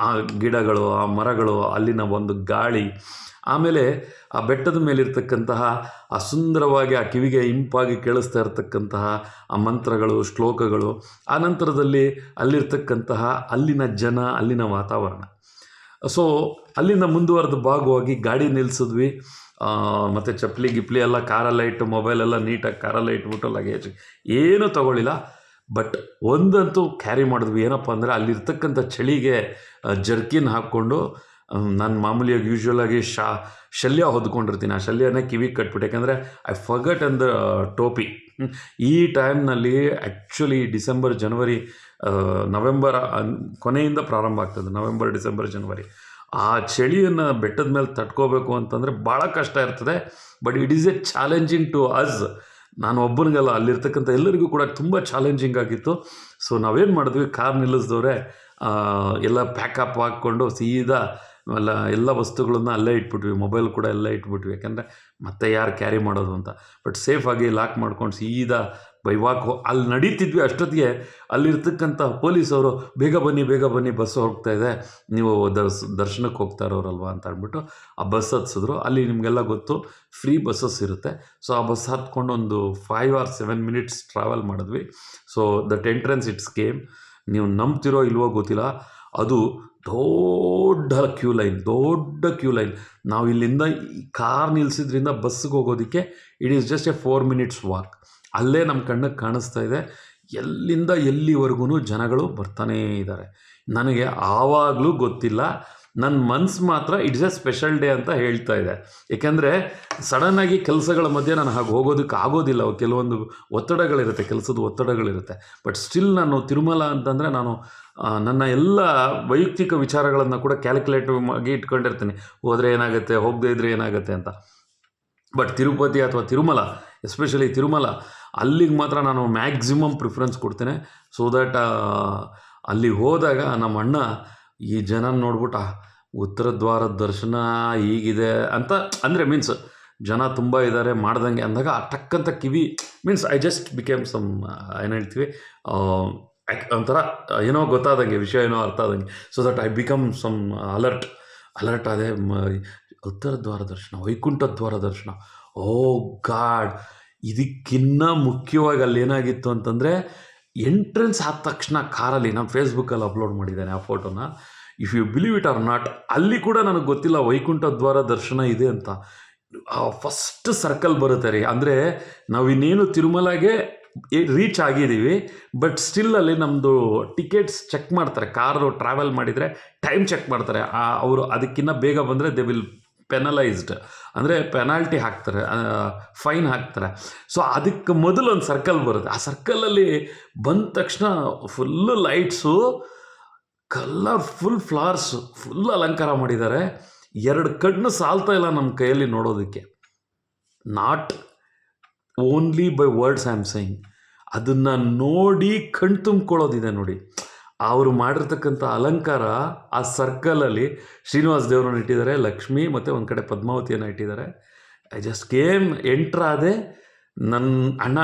ಆ ಗಿಡಗಳು, ಆ ಮರಗಳು, ಅಲ್ಲಿನ ಒಂದು ಗಾಳಿ, ಆಮೇಲೆ ಆ ಬೆಟ್ಟದ ಮೇಲಿರ್ತಕ್ಕಂತಹ ಆ ಸುಂದರವಾಗಿ ಆ ಕಿವಿಗೆ ಇಂಪಾಗಿ ಕೇಳಿಸ್ತಾ ಇರತಕ್ಕಂತಹ ಆ ಮಂತ್ರಗಳು, ಶ್ಲೋಕಗಳು, ಆ ನಂತರದಲ್ಲಿ ಅಲ್ಲಿರ್ತಕ್ಕಂತಹ ಅಲ್ಲಿನ ಜನ, ಅಲ್ಲಿನ ವಾತಾವರಣ. ಸೊ ಅಲ್ಲಿಂದ ಮುಂದುವರೆದ ಭಾಗವಾಗಿ ಗಾಡಿ ನಿಲ್ಲಿಸಿದ್ವಿ. ಮತ್ತು ಚಪ್ಪಲಿ ಗಿಪ್ಲಿ ಎಲ್ಲ ಕಾರಲ್ಲೇ ಇಟ್ಟು, ಮೊಬೈಲೆಲ್ಲ ನೀಟಾಗಿ ಕಾರಲ್ಲೇ ಇಟ್ಬಿಟ್ಟು, ಲಗೇಜ್ ಏನೂ ತೊಗೊಳ್ಳಿಲ್ಲ. ಬಟ್ ಒಂದಂತೂ ಕ್ಯಾರಿ ಮಾಡಿದ್ವಿ. ಏನಪ್ಪ ಅಂದರೆ ಅಲ್ಲಿರ್ತಕ್ಕಂಥ ಚಳಿಗೆ ಜರ್ಕಿನ್ ಹಾಕ್ಕೊಂಡು, ನಾನು ಮಾಮೂಲಿಯಾಗಿ ಯೂಶ್ವಲಾಗಿ ಶಲ್ಯ ಹೊದ್ಕೊಂಡಿರ್ತೀನಿ. ಆ ಶಲ್ಯನೇ ಕಿವಿಗೆ ಕಟ್ಬಿಟ್ಟು, ಯಾಕಂದರೆ ಐ ಫರ್ಗಟ್ ಅಂದ ಟೋಪಿ. ಈ ಟೈಮ್ನಲ್ಲಿ ಆ್ಯಕ್ಚುಲಿ ಡಿಸೆಂಬರ್, ಜನವರಿ, ನವೆಂಬರ್ ಕೊನೆಯಿಂದ ಪ್ರಾರಂಭ ಆಗ್ತದೆ. ನವೆಂಬರ್, ಡಿಸೆಂಬರ್, ಜನವರಿ ಆ ಚಳಿಯನ್ನು ಬೆಟ್ಟದ ಮೇಲೆ ತಡ್ಕೋಬೇಕು ಅಂತಂದರೆ ಭಾಳ ಕಷ್ಟ ಇರ್ತದೆ. But it is a challenging to us. ನಾನು ಒಬ್ಬನಿಗೆಲ್ಲ, ಅಲ್ಲಿರ್ತಕ್ಕಂಥ ಎಲ್ಲರಿಗೂ ಕೂಡ ತುಂಬ ಚಾಲೆಂಜಿಂಗ್ ಆಗಿತ್ತು. ಸೊ ನಾವೇನು ಮಾಡಿದ್ವಿ, ಕಾರ್ ನಿಲ್ಲಿಸಿದವ್ರೆ ಎಲ್ಲ ಪ್ಯಾಕಪ್ ಹಾಕ್ಕೊಂಡು ಸೀದಾ ಎಲ್ಲ ವಸ್ತುಗಳನ್ನ ಅಲ್ಲೇ ಇಟ್ಬಿಟ್ವಿ. ಮೊಬೈಲ್ ಕೂಡ ಎಲ್ಲೇ ಇಟ್ಬಿಟ್ವಿ, ಯಾಕಂದರೆ ಮತ್ತೆ ಯಾರು ಕ್ಯಾರಿ ಮಾಡೋದು ಅಂತ. ಬಟ್ ಸೇಫಾಗಿ ಲಾಕ್ ಮಾಡ್ಕೊಂಡು ಸೀದಾ ಬೈ ವಾಕ್ ಅಲ್ಲಿ ನಡೀತಿದ್ವಿ. ಅಷ್ಟೊತ್ತಿಗೆ ಅಲ್ಲಿರ್ತಕ್ಕಂಥ ಪೊಲೀಸವರು, ಬೇಗ ಬನ್ನಿ, ಬಸ್ ಹೋಗ್ತಾ ಇದೆ, ನೀವು ದರ್ಶನಕ್ಕೆ ಹೋಗ್ತಾ ಇರೋರಲ್ವ ಅಂತ ಅಂದ್ಬಿಟ್ಟು ಆ ಬಸ್ ಹತ್ಸಿದ್ರು. ಅಲ್ಲಿ ನಿಮಗೆಲ್ಲ ಗೊತ್ತು, ಫ್ರೀ ಬಸ್ಸಸ್ ಇರುತ್ತೆ. ಸೊ ಆ ಬಸ್ ಹತ್ಕೊಂಡು ಒಂದು 5 or 7 minutes ಟ್ರಾವೆಲ್ ಮಾಡಿದ್ವಿ. So that entrance it's came. ನೀವು ನಂಬ್ತಿರೋ ಇಲ್ವೋ ಗೊತ್ತಿಲ್ಲ, ಅದು ದೊಡ್ಡ ಕ್ಯೂ ಲೈನ್. ನಾವು ಇಲ್ಲಿಂದ ಕಾರ್ ನಿಲ್ಲಿಸಿದ್ರಿಂದ ಬಸ್ಸಿಗೆ ಹೋಗೋದಕ್ಕೆ it is just A 4 minutes walk. ಅಲ್ಲೇ ನಮ್ಮ ಕಣ್ಣಿಗೆ ಕಾಣಿಸ್ತಾ ಇದೆ, ಎಲ್ಲಿಂದ ಎಲ್ಲಿವರೆಗೂ ಜನಗಳು ಬರ್ತಾನೇ ಇದ್ದಾರೆ. ನನಗೆ ಆವಾಗಲೂ ಗೊತ್ತಿಲ್ಲ, ನನ್ನ ಮನಸ್ಸು ಮಾತ್ರ ಇಟ್ಸ್ ಎ ಸ್ಪೆಷಲ್ ಡೇ ಅಂತ ಹೇಳ್ತಾ ಇದೆ. ಏಕೆಂದರೆ ಸಡನ್ನಾಗಿ ಕೆಲಸಗಳ ಮಧ್ಯೆ ನಾನು ಹಾಗೆ ಹೋಗೋದಕ್ಕೆ ಆಗೋದಿಲ್ಲ. ಕೆಲವೊಂದು ಒತ್ತಡಗಳಿರುತ್ತೆ, ಕೆಲಸದ ಒತ್ತಡಗಳಿರುತ್ತೆ. ಬಟ್ ಸ್ಟಿಲ್ ನಾನು ತಿರುಮಲ ಅಂತಂದರೆ ನಾನು ನನ್ನ ಎಲ್ಲ ವೈಯಕ್ತಿಕ ವಿಚಾರಗಳನ್ನು ಕೂಡ ಕ್ಯಾಲ್ಕುಲೇಟಿವ್ ಆಗಿ ಇಟ್ಕೊಂಡಿರ್ತೀನಿ. ಹೋದರೆ ಏನಾಗುತ್ತೆ, ಹೋಗದೇ ಇದ್ದರೆ ಏನಾಗುತ್ತೆ ಅಂತ. ಬಟ್ ತಿರುಪತಿ ಅಥವಾ ತಿರುಮಲ, ಎಸ್ಪೆಷಲಿ ತಿರುಮಲ, ಅಲ್ಲಿಗೆ ಮಾತ್ರ ನಾನು ಮ್ಯಾಕ್ಸಿಮಮ್ ಪ್ರಿಫರೆನ್ಸ್ ಕೊಡ್ತೇನೆ. ಸೊ ದ್ಯಾಟ್ ಅಲ್ಲಿ ಹೋದಾಗ ನಮ್ಮ ಅಣ್ಣ ಈ ಜನ ನೋಡ್ಬಿಟ್ಟು, ಉತ್ತರ ದ್ವಾರದ ದರ್ಶನ ಹೀಗಿದೆ ಅಂತ, ಅಂದರೆ ಮೀನ್ಸ್ ಜನ ತುಂಬ ಇದ್ದಾರೆ ಮಾಡ್ದಂಗೆ ಅಂದಾಗ ಟಕ್ಕಂತ ಕಿವಿ, means I just became some, ಏನು ಹೇಳ್ತೀವಿ, ಒಂಥರ ಏನೋ ಗೊತ್ತಾದಂಗೆ, ವಿಷಯ ಏನೋ ಅರ್ಥ ಆದಂಗೆ. So that I become some alert ಆದೆ. ಉತ್ತರ ದ್ವಾರ ದರ್ಶನ, ವೈಕುಂಠ ದ್ವಾರ ದರ್ಶನ, ಓ ಗಾಡ್. ಇದಕ್ಕಿನ್ನ ಮುಖ್ಯವಾಗಿ ಅಲ್ಲಿ ಏನಾಗಿತ್ತು ಅಂತಂದರೆ, ಎಂಟ್ರೆನ್ಸ್ ಆದ ತಕ್ಷಣ ಕಾರಲ್ಲಿ, ನಾನು ಫೇಸ್ಬುಕ್ಕಲ್ಲಿ ಅಪ್ಲೋಡ್ ಮಾಡಿದ್ದೇನೆ ಆ ಫೋಟೋನ, if you believe it or not, ಅಲ್ಲಿ ಕೂಡ ನನಗೆ ಗೊತ್ತಿಲ್ಲ ವೈಕುಂಠ ದ್ವಾರ ದರ್ಶನ ಇದೆ ಅಂತ. ಫಸ್ಟ್ ಸರ್ಕಲ್ ಬರುತ್ತೆ ರೀ. ಅಂದರೆ ನಾವಿನ್ನೇನು ತಿರುಮಲಾಗೆ ರೀಚ್ ಆಗಿದ್ದೀವಿ, ಬಟ್ ಸ್ಟಿಲ್ ಅಲ್ಲಿ ನಮ್ಮದು ಟಿಕೆಟ್ಸ್ ಚೆಕ್ ಮಾಡ್ತಾರೆ. ಕಾರು ಟ್ರಾವೆಲ್ ಮಾಡಿದರೆ ಟೈಮ್ ಚೆಕ್ ಮಾಡ್ತಾರೆ. ಅವರು ಅದಕ್ಕಿಂತ ಬೇಗ ಬಂದರೆ ದೇ ವಿಲ್ ಪೆನಲೈಸ್ಡ್, ಅಂದರೆ ಪೆನಾಲ್ಟಿ ಹಾಕ್ತಾರೆ, ಫೈನ್ ಹಾಕ್ತಾರೆ. ಸೊ ಅದಕ್ಕೆ ಮೊದಲು ಒಂದು ಸರ್ಕಲ್ ಬರುತ್ತೆ. ಆ ಸರ್ಕಲಲ್ಲಿ ಬಂದ ತಕ್ಷಣ full lights, colourful flowers, full ಅಲಂಕಾರ ಮಾಡಿದ್ದಾರೆ. 2 ಕಣ್ಣು ಸಾಲ್ತಾ ಇಲ್ಲ ನಮ್ಮ ಕೈಯಲ್ಲಿ ನೋಡೋದಕ್ಕೆ. Not only by words I am saying, ಅದನ್ನು ನೋಡಿ ಕಣ್ ತುಂಬ್ಕೊಳ್ಳೋದಿದೆ ನೋಡಿ. ಅವರು ಮಾಡಿರ್ತಕ್ಕಂಥ ಅಲಂಕಾರ, ಆ ಸರ್ಕಲಲ್ಲಿ ಶ್ರೀನಿವಾಸ ದೇವರನ್ನು ಇಟ್ಟಿದ್ದಾರೆ, ಲಕ್ಷ್ಮಿ ಮತ್ತು ಒಂದು ಕಡೆ ಪದ್ಮಾವತಿಯನ್ನು ಇಟ್ಟಿದ್ದಾರೆ. ಐ ಜಸ್ಟ್ ಕೇಮ್, ಎಂಟ್ರಾದೆ. ನನ್ನ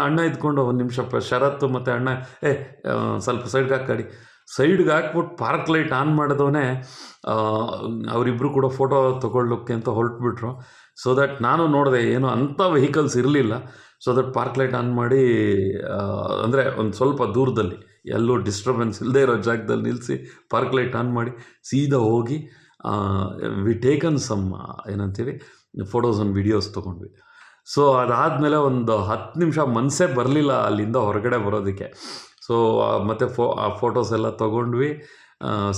ಅಣ್ಣ ಇದ್ಕೊಂಡು ಒಂದು ನಿಮಿಷ ಶರತ್ತು ಮತ್ತು ಅಣ್ಣ ಸ್ವಲ್ಪ ಸೈಡ್ಗೆ ಹಾಕಾಡಿ, ಸೈಡ್ಗೆ ಹಾಕ್ಬಿಟ್ಟು ಪಾರ್ಕ್ ಲೈಟ್ ಆನ್ ಮಾಡಿದವನೇ ಅವರಿಬ್ಬರು ಕೂಡ ಫೋಟೋ ತೊಗೊಳ್ಳೋಕ್ಕೆ ಅಂತ ಹೊರಟ್ಬಿಟ್ರು. ಸೊ ದಟ್ ನಾನು ನೋಡಿದೆ, ಏನು ಅಂಥ ವೆಹಿಕಲ್ಸ್ ಇರಲಿಲ್ಲ. So that park light on ಮಾಡಿ, ಅಂದರೆ ಒಂದು ಸ್ವಲ್ಪ ದೂರದಲ್ಲಿ ಎಲ್ಲೂ ಡಿಸ್ಟರ್ಬೆನ್ಸ್ ಇಲ್ಲದೆ ಇರೋ ಜಾಗದಲ್ಲಿ ನಿಲ್ಲಿಸಿ ಪಾರ್ಕ್ ಲೈಟ್ ಆನ್ ಮಾಡಿ ಸೀದಾ ಹೋಗಿ ವಿ ಟೇಕನ್ ಸಮ್ ಏನಂತೀವಿ ಫೋಟೋಸ್ ಆ್ಯಂಡ್ ವೀಡಿಯೋಸ್ ತೊಗೊಂಡ್ವಿ. ಸೊ ಅದಾದಮೇಲೆ ಒಂದು 10 ನಿಮಿಷ ಮನಸ್ಸೇ ಬರಲಿಲ್ಲ ಅಲ್ಲಿಂದ ಹೊರಗಡೆ ಬರೋದಕ್ಕೆ. ಸೊ ಮತ್ತು ಆ ಫೋಟೋಸ್ ಎಲ್ಲ ತೊಗೊಂಡ್ವಿ,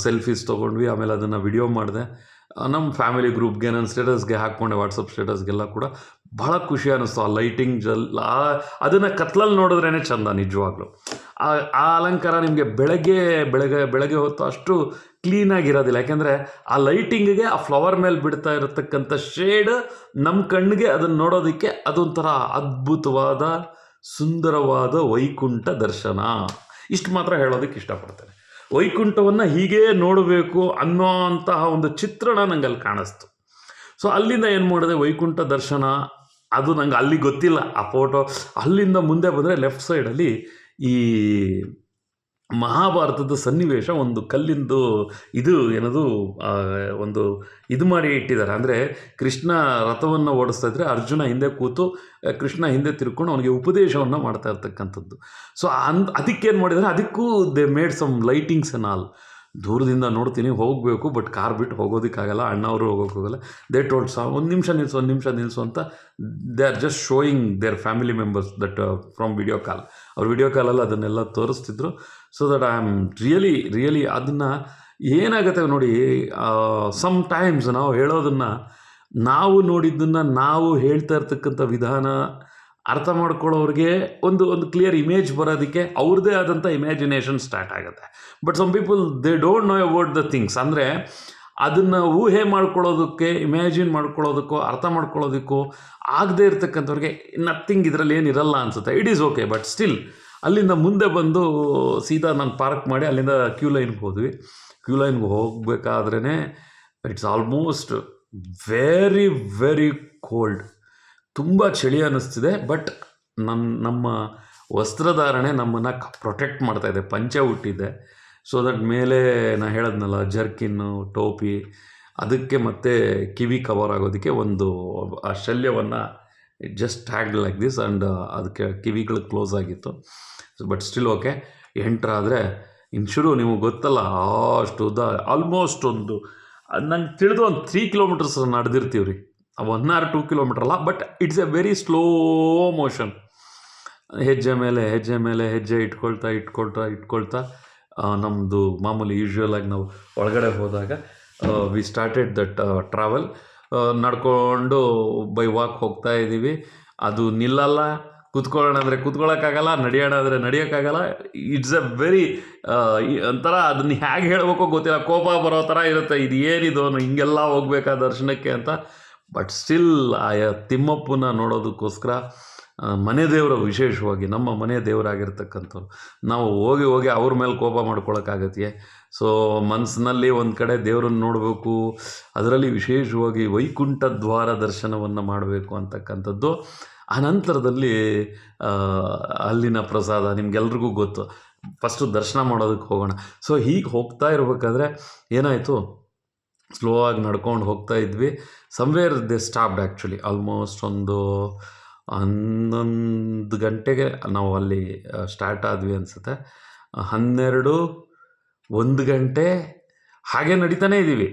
ಸೆಲ್ಫೀಸ್ ತೊಗೊಂಡ್ವಿ. ಆಮೇಲೆ ಅದನ್ನು ವಿಡಿಯೋ ಮಾಡಿದೆ, ನಮ್ಮ ಫ್ಯಾಮಿಲಿ ಗ್ರೂಪ್ಗೆ, ನನ್ನ ಸ್ಟೇಟಸ್ಗೆ ಹಾಕ್ಕೊಂಡೆ, ವಾಟ್ಸಪ್ ಸ್ಟೇಟಸ್ಗೆಲ್ಲ ಕೂಡ. ಭಾಳ ಖುಷಿ ಅನ್ನಿಸ್ತು. ಆ ಲೈಟಿಂಗ್ ಅದನ್ನು ಕತ್ಲಲ್ಲಿ ನೋಡಿದ್ರೇ ಚಂದ ನಿಜವಾಗ್ಲೂ. ಆ ಅಲಂಕಾರ ನಿಮಗೆ ಬೆಳಗ್ಗೆ ಹೊತ್ತು ಅಷ್ಟು ಕ್ಲೀನಾಗಿರೋದಿಲ್ಲ, ಯಾಕೆಂದರೆ ಆ ಲೈಟಿಂಗಿಗೆ, ಆ ಫ್ಲವರ್ ಮೇಲೆ ಬಿಡ್ತಾ ಇರತಕ್ಕಂಥ ಶೇಡ್ ನಮ್ಮ ಕಣ್ಣಿಗೆ ಅದನ್ನು ನೋಡೋದಕ್ಕೆ ಅದೊಂಥರ ಅದ್ಭುತವಾದ ಸುಂದರವಾದ ವೈಕುಂಠ ದರ್ಶನ. ಇಷ್ಟು ಮಾತ್ರ ಹೇಳೋದಕ್ಕೆ ಇಷ್ಟಪಡ್ತೇನೆ. ವೈಕುಂಠವನ್ನು ಹೀಗೇ ನೋಡಬೇಕು ಅನ್ನೋ ಅಂತಹ ಒಂದು ಚಿತ್ರಣ ನಂಗೆ ಅಲ್ಲಿ ಕಾಣಿಸ್ತು. ಸೊ ಅಲ್ಲಿಂದ ಏನು ಮಾಡಿದೆ, ವೈಕುಂಠ ದರ್ಶನ ಅದು ನಂಗೆ ಅಲ್ಲಿ ಗೊತ್ತಿಲ್ಲ ಆ ಫೋಟೋ. ಅಲ್ಲಿಂದ ಮುಂದೆ ಬಂದರೆ ಲೆಫ್ಟ್ ಸೈಡಲ್ಲಿ ಈ ಮಹಾಭಾರತದ ಸನ್ನಿವೇಶ, ಒಂದು ಕಲ್ಲಿಂದು ಇದು ಏನದು ಒಂದು ಇದು ಮಾಡಿ ಇಟ್ಟಿದ್ದಾರೆ. ಅಂದರೆ ಕೃಷ್ಣ ರಥವನ್ನು ಓಡಿಸ್ತಾ ಇದ್ರೆ ಅರ್ಜುನ ಹಿಂದೆ ಕೂತು, ಕೃಷ್ಣ ಹಿಂದೆ ತಿರ್ಕೊಂಡು ಅವನಿಗೆ ಉಪದೇಶವನ್ನು ಮಾಡ್ತಾ ಇರ್ತಕ್ಕಂಥದ್ದು. ಸೊ ಅದಕ್ಕೇನು ಮಾಡಿದ್ದಾರೆ, ಅದಕ್ಕೂ they made some lightings and all. ದೂರದಿಂದ ನೋಡ್ತೀನಿ, ಹೋಗಬೇಕು, ಬಟ್ ಕಾರ್ ಬಿಟ್ಟು ಹೋಗೋದಕ್ಕಾಗಲ್ಲ, ಅಣ್ಣವರು ಹೋಗೋಕ್ಕಾಗಲ್ಲ. ದೇ ಟೋಲ್ಡ್ ಒಂದು ನಿಮಿಷ ನಿಲ್ಲಿಸು ಅಂತ. They are just showing their family members that from video call. ಅವ್ರು ವಿಡಿಯೋ ಕಾಲಲ್ಲಿ ಅದನ್ನೆಲ್ಲ ತೋರಿಸ್ತಿದ್ರು. So that I am really ಅದನ್ನು ಏನಾಗುತ್ತೆ ನೋಡಿ, ಸಮ್ ಟೈಮ್ಸ್ ನಾವು ಹೇಳೋದನ್ನು, ನಾವು ನೋಡಿದ್ದನ್ನು ನಾವು ಹೇಳ್ತಾ ಇರ್ತಕ್ಕಂಥ ವಿಧಾನ ಅರ್ಥ ಮಾಡ್ಕೊಳ್ಳೋರಿಗೆ ಒಂದು ಕ್ಲಿಯರ್ ಇಮೇಜ್ ಬರೋದಕ್ಕೆ ಅವ್ರದ್ದೇ ಆದಂಥ ಇಮ್ಯಾಜಿನೇಷನ್ ಸ್ಟಾರ್ಟ್ ಆಗುತ್ತೆ. But some people they don't know about the things. ಅಂದರೆ ಅದನ್ನು ಊಹೆ ಮಾಡ್ಕೊಳ್ಳೋದಕ್ಕೆ, ಇಮ್ಯಾಜಿನ್ ಮಾಡ್ಕೊಳ್ಳೋದಕ್ಕೋ, ಅರ್ಥ ಮಾಡ್ಕೊಳ್ಳೋದಕ್ಕೋ ಆಗದೆ ಇರ್ತಕ್ಕಂಥವ್ರಿಗೆ ನಥಿಂಗ್ ಇದರಲ್ಲಿ ಏನಿರಲ್ಲ ಅನಿಸುತ್ತೆ. It is okay. But still ಅಲ್ಲಿಂದ ಮುಂದೆ ಬಂದು ಸೀದಾ ನಾನು ಪಾರ್ಕ್ ಮಾಡಿ ಅಲ್ಲಿಂದ ಕ್ಯೂ ಲೈನ್ಗೆ ಹೋದ್ವಿ. ಕ್ಯೂ ಲೈನ್ಗೆ ಹೋಗಬೇಕಾದ್ರೇ it's almost very very cold, ತುಂಬ ಚಳಿ ಅನ್ನಿಸ್ತಿದೆ. ಬಟ್ ನಮ್ಮ ವಸ್ತ್ರಧಾರಣೆ ನಮ್ಮನ್ನು ಪ್ರೊಟೆಕ್ಟ್ ಮಾಡ್ತಾಯಿದೆ. ಪಂಚೆ ಹುಟ್ಟಿದ್ದೆ, ಸೊ ದಟ್ ಮೇಲೆ ನಾನು ಹೇಳೋದ್ನಲ್ಲ, ಜರ್ಕಿನ್ನು, ಟೋಪಿ, ಅದಕ್ಕೆ ಮತ್ತು ಕಿವಿ ಕವರ್ ಆಗೋದಕ್ಕೆ ಒಂದು ಆ ಶಲ್ಯವನ್ನು just tagged like this, and ಅದಕ್ಕೆ ಕಿವಿಗಳು ಕ್ಲೋಸ್ ಆಗಿತ್ತು. But still okay. ಎಂಟ್ರಾದರೆ ಇನ್ಶುರು ನಿಮಗೆ ಗೊತ್ತಲ್ಲ, ಅಷ್ಟು ಉದ್ದ, ಆಲ್ಮೋಸ್ಟ್ ನಂಗೆ ತಿಳಿದು ಒಂದು 3 ಕಿಲೋಮೀಟರ್ಸ್ ನಡೆದಿರ್ತೀವಿ ರೀ. 1 or 2 ಕಿಲೋಮೀಟರ್ ಅಲ್ಲ, but it's A very slow motion. ಹೆಜ್ಜೆ ಮೇಲೆ ಹೆಜ್ಜೆ ಇಟ್ಕೊಳ್ತಾ ನಮ್ಮದು ಮಾಮೂಲಿ ಯೂಶ್ವಲಾಗಿ ನಾವು ಒಳಗಡೆ ಹೋದಾಗ ವಿ ಸ್ಟಾರ್ಟೆಡ್ ದಟ್ ಟ್ರಾವೆಲ್. ನಡ್ಕೊಂಡು ಬೈ ವಾಕ್ ಹೋಗ್ತಾ ಇದ್ದೀವಿ. ಅದು ನಿಲ್ಲಲ್ಲ. ಕೂತ್ಕೊಳ್ಳೋಣ ಅಂದರೆ ಕೂತ್ಕೊಳ್ಳೋಕ್ಕಾಗಲ್ಲ, ನಡೆಯೋಣ ಅಂದರೆ ನಡೆಯೋಕ್ಕಾಗಲ್ಲ. ಇಟ್ಸ್ ಎ ವೆರಿ ಒಂಥರ ಅದನ್ನ ಹೇಗೆ ಹೇಳಬೇಕೋ ಗೊತ್ತಿಲ್ಲ, ಕೋಪ ಬರೋ ಥರ ಇರುತ್ತೆ. ಇದು ಏನಿದು ಹಿಂಗೆಲ್ಲ ಹೋಗ್ಬೇಕಾ ದರ್ಶನಕ್ಕೆ ಅಂತ. ಬಟ್ ಸ್ಟಿಲ್ ಆ ತಿಮ್ಮಪ್ಪನ ನೋಡೋದಕ್ಕೋಸ್ಕರ ಮನೆ ದೇವರು, ವಿಶೇಷವಾಗಿ ನಮ್ಮ ಮನೆ ದೇವರಾಗಿರ್ತಕ್ಕಂಥವ್ರು, ನಾವು ಹೋಗಿ ಅವ್ರ ಮೇಲೆ ಕೋಪ ಮಾಡ್ಕೊಳಕ್ಕಾಗತ್ತೆ. ಸೊ ಮನಸ್ಸಿನಲ್ಲಿ ಒಂದು ಕಡೆ ದೇವರನ್ನು ನೋಡಬೇಕು, ಅದರಲ್ಲಿ ವಿಶೇಷವಾಗಿ ವೈಕುಂಠ ದ್ವಾರ ದರ್ಶನವನ್ನು ಮಾಡಬೇಕು ಅಂತಕ್ಕಂಥದ್ದು. ಅನಂತರದಲ್ಲಿ ಅಲ್ಲಿನ ಪ್ರಸಾದ ನಿಮಗೆಲ್ರಿಗೂ ಗೊತ್ತು. ಫಸ್ಟು ದರ್ಶನ ಮಾಡೋದಕ್ಕೆ ಹೋಗೋಣ. ಸೊ ಹೀಗೆ ಹೋಗ್ತಾ ಇರಬೇಕಾದ್ರೆ ಏನಾಯಿತು, ಸ್ಲೋ ಆಗಿ ನಡ್ಕೊಂಡು ಹೋಗ್ತಾ ಇದ್ವಿ. Somewhere they stopped actually. Almost ಒಂದು 11 ಗಂಟೆಗೆ ನಾವು ಅಲ್ಲಿ ಸ್ಟಾರ್ಟ್ ಆದ್ವಿ ಅನಿಸುತ್ತೆ. 12, 1 ಗಂಟೆ ಹಾಗೆ ನಡೀತಾನೇ ಇದ್ದೀವಿ.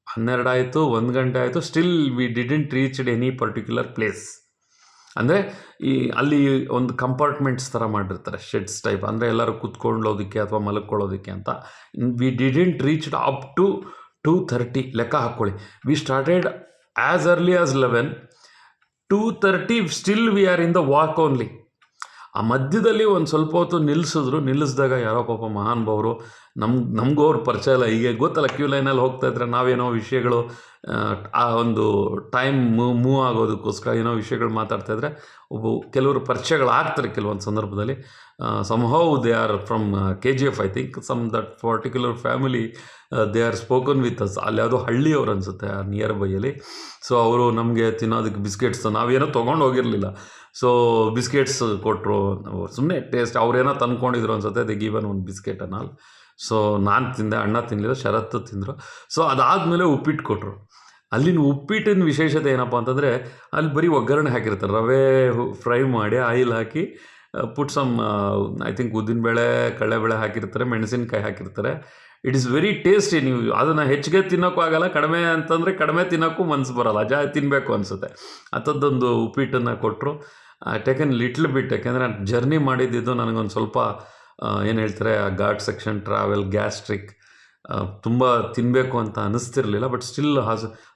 12 ಆಯಿತು, 1 ಗಂಟೆ ಆಯಿತು. Still we didn't reached any particular place. ಅಂದರೆ ಅಲ್ಲಿ ಒಂದು ಕಂಪಾರ್ಟ್ಮೆಂಟ್ಸ್ ಥರ ಮಾಡಿರ್ತಾರೆ, ಶೆಡ್ಸ್ ಟೈಪ್, ಅಂದರೆ ಎಲ್ಲರೂ ಕೂತ್ಕೊಳ್ಳೋದಕ್ಕೆ ಅಥವಾ ಮಲ್ಕೊಳ್ಳೋದಕ್ಕೆ ಅಂತ. We didn't reached up to 2:30 ಲೆಕ್ಕ ಹಾಕ್ಕೊಳ್ಳಿ. We started as early as 11, 2:30 still we are in the walk only. ಆ ಮಧ್ಯದಲ್ಲಿ ಒಂದು ಸ್ವಲ್ಪ ಹೊತ್ತು ನಿಲ್ಲಿಸಿದಾಗ ಯಾರೋ ಪಾಪ ಮಹಾನುಭಾವರು ನಮಗೂ ಅವ್ರ ಪರಿಚಯ ಇಲ್ಲ. ಈಗ ಗೊತ್ತಲ್ಲ, ಕ್ಯೂ ಲೈನಲ್ಲಿ ಹೋಗ್ತಾ ಇದ್ರೆ ನಾವೇನೋ ವಿಷಯಗಳು ಆ ಒಂದು ಟೈಮ್ ಮೂವ್ ಆಗೋದಕ್ಕೋಸ್ಕರ ಏನೋ ವಿಷಯಗಳು ಮಾತಾಡ್ತಾಯಿದ್ರೆ ಕೆಲವರು ಪರಿಚಯಗಳಾಗ್ತಾರೆ ಕೆಲವೊಂದು ಸಂದರ್ಭದಲ್ಲಿ. somehow they are from KGF, I think, that particular family, they are spoken with us. ಅಲ್ಲಿ ಯಾವುದೋ ಹಳ್ಳಿಯವ್ರು ಅನಿಸುತ್ತೆ ಆ ನಿಯರ್ ಬೈಯಲ್ಲಿ. ಸೊ ಅವರು ನಮಗೆ ತಿನ್ನೋದಕ್ಕೆ ಬಿಸ್ಕೆಟ್ಸ್, ನಾವೇನೋ ತೊಗೊಂಡು ಹೋಗಿರಲಿಲ್ಲ, ಸೊ ಬಿಸ್ಕೆಟ್ಸ್ ಕೊಟ್ಟರು. ಸುಮ್ಮನೆ ಟೇಸ್ಟ್ ಅವ್ರೇನೋ ತಂದ್ಕೊಂಡಿದ್ರು ಅನ್ಸುತ್ತೆ, ದೇ ಗಿವನ್ ಒಂದು ಬಿಸ್ಕೆಟ್ ಅನ್ನಲ್ಲ. ಸೊ ನಾನು ತಿಂದೆ, ಅಣ್ಣ ತಿನ್ನಲಿಲ್ಲ, ಶರತ್ತು ತಿಂದರು. ಸೊ ಅದಾದಮೇಲೆ ಉಪ್ಪಿಟ್ಟು ಕೊಟ್ಟರು. ಅಲ್ಲಿನ ಉಪ್ಪಿಟ್ಟಿನ ವಿಶೇಷತೆ ಏನಪ್ಪ ಅಂತಂದರೆ, ಅಲ್ಲಿ ಬರೀ ಒಗ್ಗರಣೆ ಹಾಕಿರ್ತಾರೆ, ರವೆ ಫ್ರೈ ಮಾಡಿ ಆಯಿಲ್ ಹಾಕಿ ಪುಟ್ ಸಮ್ ಐ ಥಿಂಕ್ ಉದ್ದಿನಬೇಳೆ, ಕಡಲೆಬೇಳೆ ಹಾಕಿರ್ತಾರೆ, ಮೆಣಸಿನ್ಕಾಯಿ ಹಾಕಿರ್ತಾರೆ. It is very tasty. ನೀವು ಅದನ್ನು ಹೆಚ್ಚಿಗೆ ತಿನ್ನೋಕ್ಕೂ ಆಗಲ್ಲ, ಕಡಿಮೆ ಅಂತಂದರೆ ಕಡಿಮೆ ತಿನ್ನೋಕ್ಕೂ ಮನಸ್ಸು ಬರೋಲ್ಲ, ತಿನ್ನಬೇಕು ಅನಿಸುತ್ತೆ. ಅಂಥದ್ದೊಂದು ಉಪ್ಪಿಟ್ಟನ್ನು ಕೊಟ್ಟರು. ಟೇಕನ್ ಲಿಟ್ಲ್ ಬಿಟ್, ಯಾಕೆಂದರೆ ಜರ್ನಿ ಮಾಡಿದ್ದು ನನಗೊಂದು ಸ್ವಲ್ಪ ಏನು ಹೇಳ್ತಾರೆ, ಘಾಟ್ ಸೆಕ್ಷನ್ ಟ್ರಾವೆಲ್, ಗ್ಯಾಸ್ಟ್ರಿಕ್, ತುಂಬ ತಿನ್ನಬೇಕು ಅಂತ ಅನ್ನಿಸ್ತಿರ್ಲಿಲ್ಲ. ಬಟ್ ಸ್ಟಿಲ್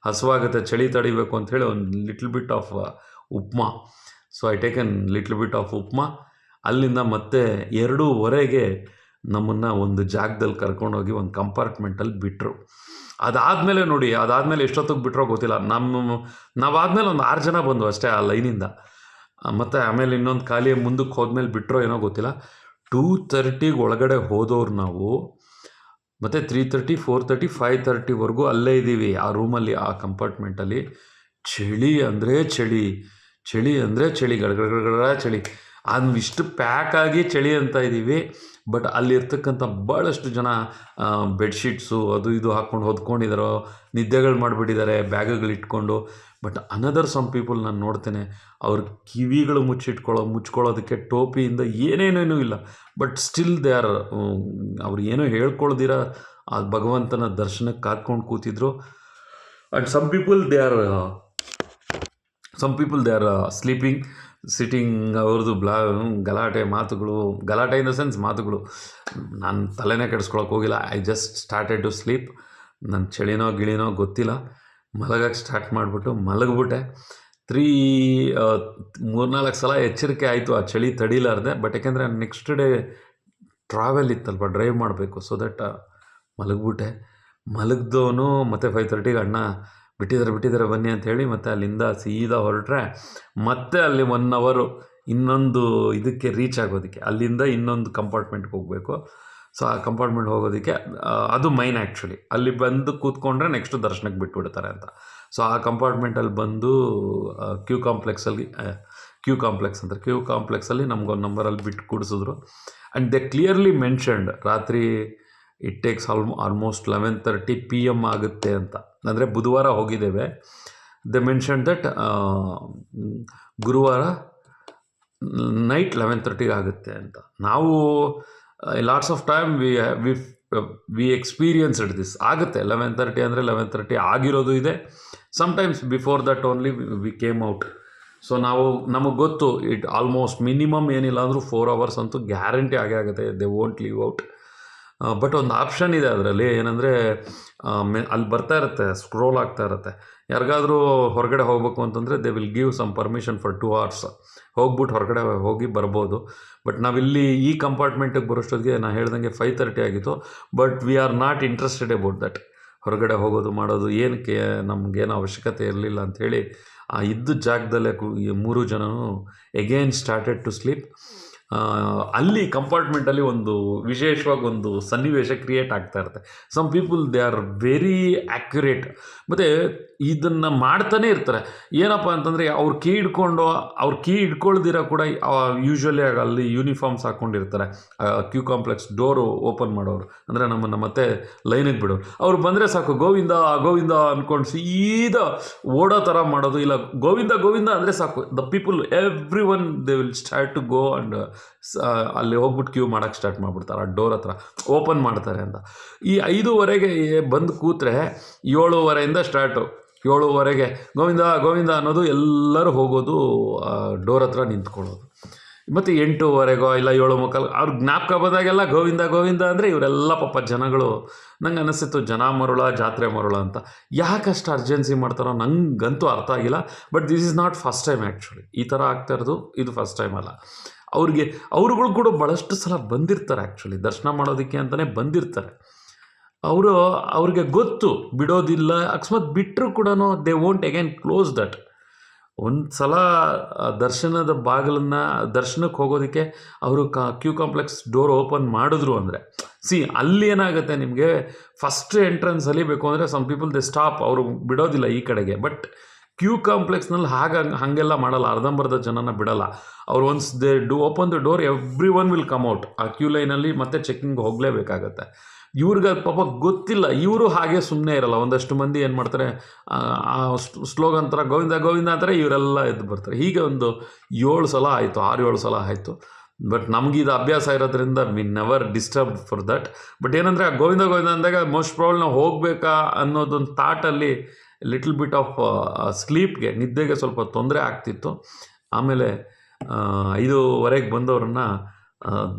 ಹಸುವಾಗುತ್ತೆ, ಚಳಿ ತಡಿಬೇಕು ಅಂಥೇಳಿ ಒಂದು little bit of upma. So I taken little bit of upma. ಅಲ್ಲಿಂದ ಮತ್ತೆ 2:30ಗೆ ನಮ್ಮನ್ನು ಒಂದು ಜಾಗದಲ್ಲಿ ಕರ್ಕೊಂಡೋಗಿ ಒಂದು ಕಂಪಾರ್ಟ್ಮೆಂಟಲ್ಲಿ ಬಿಟ್ಟರು. ಅದಾದಮೇಲೆ ಎಷ್ಟೊತ್ತಿಗೆ ಬಿಟ್ಟರೋ ಗೊತ್ತಿಲ್ಲ. ನಾವಾದಮೇಲೆ ಒಂದು 6 ಜನ ಬಂದು ಅಷ್ಟೇ ಆ ಲೈನಿಂದ. ಮತ್ತು ಆಮೇಲೆ ಇನ್ನೊಂದು ಖಾಲಿ ಮುಂದಕ್ಕೆ ಹೋದ್ಮೇಲೆ ಬಿಟ್ಟರೋ ಏನೋ ಗೊತ್ತಿಲ್ಲ. 2:30 ಒಳಗಡೆ ಹೋದವ್ರು ನಾವು. ಮತ್ತು 3:30, 4:30, 5:30ವರೆಗೂ ಅಲ್ಲೇ ಇದ್ದೀವಿ ಆ ರೂಮಲ್ಲಿ, ಆ ಕಂಪಾರ್ಟ್ಮೆಂಟಲ್ಲಿ. ಚಳಿ ಅಂದರೆ ಚಳಿ, ಗಡಗಡ ಚಳಿ. ಇಷ್ಟು ಪ್ಯಾಕಾಗಿ ಚಳಿ ಅಂತ ಇದ್ದೀವಿ. ಬಟ್ ಅಲ್ಲಿರ್ತಕ್ಕಂಥ ಭಾಳಷ್ಟು ಜನ ಬೆಡ್ಶೀಟ್ಸು ಅದು ಇದು ಹಾಕ್ಕೊಂಡು ಹೊದ್ಕೊಂಡಿದ್ದಾರೋ, ನಿದ್ದೆಗಳು ಮಾಡಿಬಿಟ್ಟಿದ್ದಾರೆ ಬ್ಯಾಗ್ಗಳು ಇಟ್ಕೊಂಡು. ಬಟ್ ಅನದರ್ ಸಮ್ ಪೀಪಲ್ ನಾನು ನೋಡ್ತೇನೆ, ಅವ್ರ ಕಿವಿಗಳು ಮುಚ್ಕೊಳ್ಳೋದಕ್ಕೆ ಟೋಪಿಯಿಂದ ಏನೇನೇನೂ ಇಲ್ಲ. ಬಟ್ ಸ್ಟಿಲ್ ದೇ ಆರ್, ಅವ್ರು ಏನೋ ಹೇಳ್ಕೊಳ್ದಿರ ಆ ಭಗವಂತನ ದರ್ಶನಕ್ಕೆ ಕಾದ್ಕೊಂಡು ಕೂತಿದ್ರು. And some people they are sleeping, sitting. ಅವ್ರದ್ದು ಗಲಾಟೆ ಇನ್ ದ ಸೆನ್ಸ್ ಮಾತುಗಳು. ನಾನು ತಲೆನೇ ಕೆಡಿಸ್ಕೊಳಕ್ಕೆ ಹೋಗಿಲ್ಲ. I just started to sleep. ನನ್ನ ಚಳಿನೋ ಗಿಳಿನೋ ಗೊತ್ತಿಲ್ಲ, ಮಲಗಕ್ಕೆ ಸ್ಟಾರ್ಟ್ ಮಾಡಿಬಿಟ್ಟು ಮಲಗಿಬಿಟ್ಟೆ. 3-4 ಸಲ ಎಚ್ಚರಿಕೆ ಆಯಿತು ಆ ಚಳಿ ತಡೀಲಾರ್ದೆ. ಬಟ್ ಯಾಕೆಂದರೆ ನೆಕ್ಸ್ಟ್ ಡೇ ಟ್ರಾವೆಲ್ ಇತ್ತಲ್ವ, ಡ್ರೈವ್ ಮಾಡಬೇಕು. ಸೊ ದಟ್ ಮಲಗಿಬಿಟ್ಟೆ. ಮಲಗಿದವನು ಮತ್ತು 5:30ಗೆ ಅಣ್ಣ ಬಿಟ್ಟಿದ್ದಾರೆ ಬನ್ನಿ ಅಂಥೇಳಿ ಮತ್ತೆ ಅಲ್ಲಿಂದ ಸೀದಾ ಹೊರಟ್ರೆ ಮತ್ತೆ ಅಲ್ಲಿ 1 ಅವರ್ ಇನ್ನೊಂದು ಇದಕ್ಕೆ ರೀಚ್ ಆಗೋದಕ್ಕೆ, ಅಲ್ಲಿಂದ ಇನ್ನೊಂದು ಕಂಪಾರ್ಟ್ಮೆಂಟ್ಗೆ ಹೋಗಬೇಕು. ಸೊ ಆ ಕಂಪಾರ್ಟ್ಮೆಂಟ್ ಹೋಗೋದಕ್ಕೆ ಅದು ಮೈನ್ ಆ್ಯಕ್ಚುಲಿ. ಅಲ್ಲಿ ಬಂದು ಕೂತ್ಕೊಂಡ್ರೆ ನೆಕ್ಸ್ಟ್ ದರ್ಶನಕ್ಕೆ ಬಿಟ್ಬಿಡ್ತಾರೆ ಅಂತ. ಸೊ ಆ ಕಂಪಾರ್ಟ್ಮೆಂಟಲ್ಲಿ ಬಂದು ಕ್ಯೂ ಕಾಂಪ್ಲೆಕ್ಸಲ್ಲಿ ನಮಗೊಂದು ನಂಬರಲ್ಲಿ ಬಿಟ್ಟು ಕೂಡಿಸಿದ್ರು. ಆ್ಯಂಡ್ ದೆ ಕ್ಲಿಯರ್ಲಿ ಮೆನ್ಷನ್ಡ್ ರಾತ್ರಿ ಇಟ್ ಟೇಕ್ಸ್ ಆಲ್ಮೋಸ್ಟ್ 11:30 PM ಆಗುತ್ತೆ ಅಂತ. ಅಂದರೆ ಬುಧವಾರ ಹೋಗಿದ್ದೇವೆ. ದೆ ಮೆನ್ಷನ್ ದಟ್ ಗುರುವಾರ ನೈಟ್ 11:30 ಆಗುತ್ತೆ ಅಂತ. ನಾವು lots of time we experienced this. ಆಗುತ್ತೆ 11:30 ಅಂದರೆ 11:30 ಆಗಿರೋದು ಇದೆ. Sometimes before that only we came out. So ನಮಗೆ ಗೊತ್ತು, ಇಟ್ ಆಲ್ಮೋಸ್ಟ್ ಮಿನಿಮಮ್ ಏನಿಲ್ಲ ಅಂದರೂ 4 hours ಅಂತೂ ಗ್ಯಾರಂಟಿ ಆಗುತ್ತೆ, they won't leave out. But ಒಂದು ಆಪ್ಷನ್ ಇದೆ ಅದರಲ್ಲಿ, ಏನಂದರೆ ಅಲ್ಲಿ ಬರ್ತಾ ಇರುತ್ತೆ, ಸ್ಕ್ರೋಲ್ ಆಗ್ತಾ ಇರುತ್ತೆ. ಯಾರಿಗಾದರೂ ಹೊರಗಡೆ ಹೋಗಬೇಕು ಅಂತಂದರೆ they will give some permission for 2 hours ಹೋಗ್ಬಿಟ್ಟು ಹೊರಗಡೆ ಹೋಗಿ ಬರ್ಬೋದು. ಬಟ್ ನಾವಿಲ್ಲಿ ಈ ಕಂಪಾರ್ಟ್ಮೆಂಟಿಗೆ ಬರೋಷ್ಟೊತ್ತಿಗೆ ನಾನು ಹೇಳ್ದಂಗೆ 5:30 ಆಗಿತ್ತು. But we are not interested about that. ಹೊರಗಡೆ ಹೋಗೋದು ಮಾಡೋದು ಏನಕ್ಕೆ, ನಮಗೇನು ಅವಶ್ಯಕತೆ ಇರಲಿಲ್ಲ ಅಂಥೇಳಿ ಆ ಇದ್ದ ಜಾಗದಲ್ಲೇ 3 ಜನನೂ ಎಗೇನ್ ಸ್ಟಾರ್ಟೆಡ್ ಟು ಸ್ಲೀಪ್. ಅಲ್ಲಿ ಕಂಪಾರ್ಟ್ಮೆಂಟಲ್ಲಿ ಒಂದು ವಿಶೇಷವಾಗಿ ಒಂದು ಸನ್ನಿವೇಶ ಕ್ರಿಯೇಟ್ ಆಗ್ತಾ ಇರುತ್ತೆ. Some people they are very accurate. ಮತ್ತು ಇದನ್ನು ಮಾಡ್ತಾನೆ ಇರ್ತಾರೆ. ಏನಪ್ಪ ಅಂತಂದರೆ ಅವ್ರು ಕೀ ಹಿಡ್ಕೊಳ್ದಿರ ಕೂಡ ಯೂಶ್ವಲಿ ಅಲ್ಲಿ ಯೂನಿಫಾರ್ಮ್ಸ್ ಹಾಕ್ಕೊಂಡಿರ್ತಾರೆ. ಕ್ಯೂ ಕಾಂಪ್ಲೆಕ್ಸ್ ಡೋರು ಓಪನ್ ಮಾಡೋರು, ಅಂದರೆ ನಮ್ಮನ್ನು ಮತ್ತೆ ಲೈನಿಗೆ ಬಿಡೋರು. ಅವ್ರು ಬಂದರೆ ಸಾಕು, ಗೋವಿಂದ ಗೋವಿಂದ ಅಂದ್ಕೊಂಡು ಸೀದಾ ಓಡೋ ಥರ ಮಾಡೋದು. ಇಲ್ಲ ಗೋವಿಂದ ಗೋವಿಂದ ಅಂದರೆ ಸಾಕು, the people every one they will start to go and ಅಲ್ಲಿ ಹೋಗ್ಬಿಟ್ಟು ಕ್ಯೂ ಮಾಡೋಕ್ಕೆ ಸ್ಟಾರ್ಟ್ ಮಾಡಿಬಿಡ್ತಾರೆ. ಆ ಡೋರ್ ಹತ್ರ ಓಪನ್ ಮಾಡ್ತಾರೆ ಅಂತ. ಈ 5:30ಗೆ ಬಂದು ಕೂತ್ರೆ 7:30 ಸ್ಟಾರ್ಟು. 7:30ಗೆ ಗೋವಿಂದ ಗೋವಿಂದ ಅನ್ನೋದು, ಎಲ್ಲರೂ ಹೋಗೋದು ಡೋರ್ ಹತ್ರ ನಿಂತ್ಕೊಳ್ಳೋದು. ಮತ್ತು 8:15 ಇಲ್ಲ 7:15 ಅವ್ರ ಜ್ಞಾಪಕ ಬಂದಾಗೆಲ್ಲ ಗೋವಿಂದ ಗೋವಿಂದ ಅಂದರೆ ಇವರೆಲ್ಲ ಪಾಪ ಜನಗಳು. ನಂಗೆ ಅನ್ನಿಸ್ತಿತ್ತು ಜನ ಮರುಳ ಜಾತ್ರೆ ಮರುಳ ಅಂತ. ಯಾಕಷ್ಟು ಅರ್ಜೆನ್ಸಿ ಮಾಡ್ತಾರೋ ನಂಗಂತೂ ಅರ್ಥ ಆಗಿಲ್ಲ. But this is not first time actually ಈ ಥರ ಆಗ್ತಾ ಇರೋದು. ಇದು ಫಸ್ಟ್ ಟೈಮ್ ಅಲ್ಲ. ಅವ್ರುಗಳು ಕೂಡ ಭಾಳಷ್ಟು ಸಲ ಬಂದಿರ್ತಾರೆ ಆ್ಯಕ್ಚುಲಿ ದರ್ಶನ ಮಾಡೋದಕ್ಕೆ ಅಂತಲೇ ಬಂದಿರ್ತಾರೆ. ಅವ್ರಿಗೆ ಗೊತ್ತು ಬಿಡೋದಿಲ್ಲ. ಅಕಸ್ಮಾತ್ ಬಿಟ್ಟರು ಕೂಡ they won't again close that. ಒಂದು ಸಲ ದರ್ಶನದ ಬಾಗಿಲನ್ನು ದರ್ಶನಕ್ಕೆ ಹೋಗೋದಕ್ಕೆ ಅವರು ಕ್ಯೂ ಕಾಂಪ್ಲೆಕ್ಸ್ ಡೋರ್ ಓಪನ್ ಮಾಡಿದ್ರು ಅಂದರೆ ಅಲ್ಲಿ ಏನಾಗುತ್ತೆ ನಿಮಗೆ ಫಸ್ಟ್ ಎಂಟ್ರೆನ್ಸಲ್ಲಿ ಬೇಕು ಅಂದರೆ ಸಮ್ ಪೀಪಲ್ ದೇ ಸ್ಟಾಪ್, ಅವರು ಬಿಡೋದಿಲ್ಲ ಈ ಕಡೆಗೆ. ಬಟ್ ಕ್ಯೂ ಕಾಂಪ್ಲೆಕ್ಸ್ನಲ್ಲಿ ಹಾಗೆಲ್ಲ ಮಾಡಲ್ಲ, ಅರ್ಧಂಬರ್ಧ ಜನನ ಬಿಡಲ್ಲ ಅವ್ರು. Once they open the door every one will come out. ಆ ಕ್ಯೂ ಲೈನಲ್ಲಿ ಮತ್ತೆ ಚೆಕಿಂಗ್ ಹೋಗಲೇಬೇಕಾಗತ್ತೆ. ಇವ್ರಿಗೆ ಪಾಪ ಗೊತ್ತಿಲ್ಲ, ಇವರು ಹಾಗೆ ಸುಮ್ಮನೆ ಇರಲ್ಲ. ಒಂದಷ್ಟು ಮಂದಿ ಏನು ಮಾಡ್ತಾರೆ, ಸ್ಲೋಗನ್ ಥರ ಗೋವಿಂದ ಗೋವಿಂದ ಅಂತಾರೆ, ಇವರೆಲ್ಲ ಎದ್ದು ಬರ್ತಾರೆ. ಹೀಗೆ ಒಂದು 7 ಸಲ ಆಯಿತು, 6-7 ಸಲ ಆಯಿತು. ಬಟ್ ನಮ್ಗೆ ಇದು ಅಭ್ಯಾಸ ಇರೋದ್ರಿಂದ we never disturb for that. But ಏನಂದರೆ ಆ ಗೋವಿಂದ ಗೋವಿಂದ ಅಂದಾಗ ಮೋಸ್ಟ್ ಪ್ರಾಬಲ್ ನಾವು ಹೋಗಬೇಕಾ ಅನ್ನೋದೊಂದು ಥಾಟಲ್ಲಿ ಲಿಟಲ್ ಬಿಟ್ ಆಫ್ ಸ್ಲೀಪ್ಗೆ, ನಿದ್ದೆಗೆ ಸ್ವಲ್ಪ ತೊಂದರೆ ಆಗ್ತಿತ್ತು. ಆಮೇಲೆ 5:15 ಬಂದವ್ರನ್ನ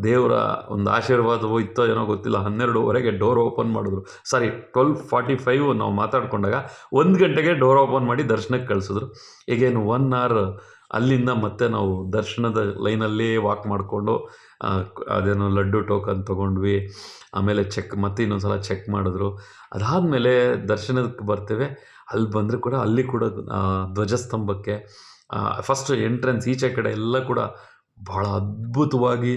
ದೇವರ ಒಂದು ಆಶೀರ್ವಾದವೋ ಇತ್ತೋ ಏನೋ ಗೊತ್ತಿಲ್ಲ, 12:15 ಡೋರ್ ಓಪನ್ ಮಾಡಿದ್ರು. ಸಾರಿ 12:45 ನಾವು ಮಾತಾಡ್ಕೊಂಡಾಗ 1 ಗಂಟೆಗೆ ಡೋರ್ ಓಪನ್ ಮಾಡಿ ದರ್ಶನಕ್ಕೆ ಕಳಿಸಿದ್ರು. ಈಗೇನು 1 ಅವರ್ ಅಲ್ಲಿಂದ ಮತ್ತೆ ನಾವು ದರ್ಶನದ ಲೈನಲ್ಲಿ ವಾಕ್ ಮಾಡಿಕೊಂಡು ಅದೇನೋ ಲಡ್ಡು ಟೋಕನ್ ತೊಗೊಂಡ್ವಿ. ಆಮೇಲೆ ಮತ್ತೆ ಇನ್ನೊಂದು ಸಲ ಚೆಕ್ ಮಾಡಿದ್ರು. ಅದಾದಮೇಲೆ ದರ್ಶನಕ್ಕೆ ಬರ್ತೇವೆ. ಅಲ್ಲಿ ಬಂದರೆ ಕೂಡ ಅಲ್ಲಿ ಕೂಡ ಧ್ವಜಸ್ತಂಭಕ್ಕೆ ಫಸ್ಟ್ ಎಂಟ್ರೆನ್ಸ್ ಈಚೆ ಕಡೆ ಎಲ್ಲ ಕೂಡ ಭಾಳ ಅದ್ಭುತವಾಗಿ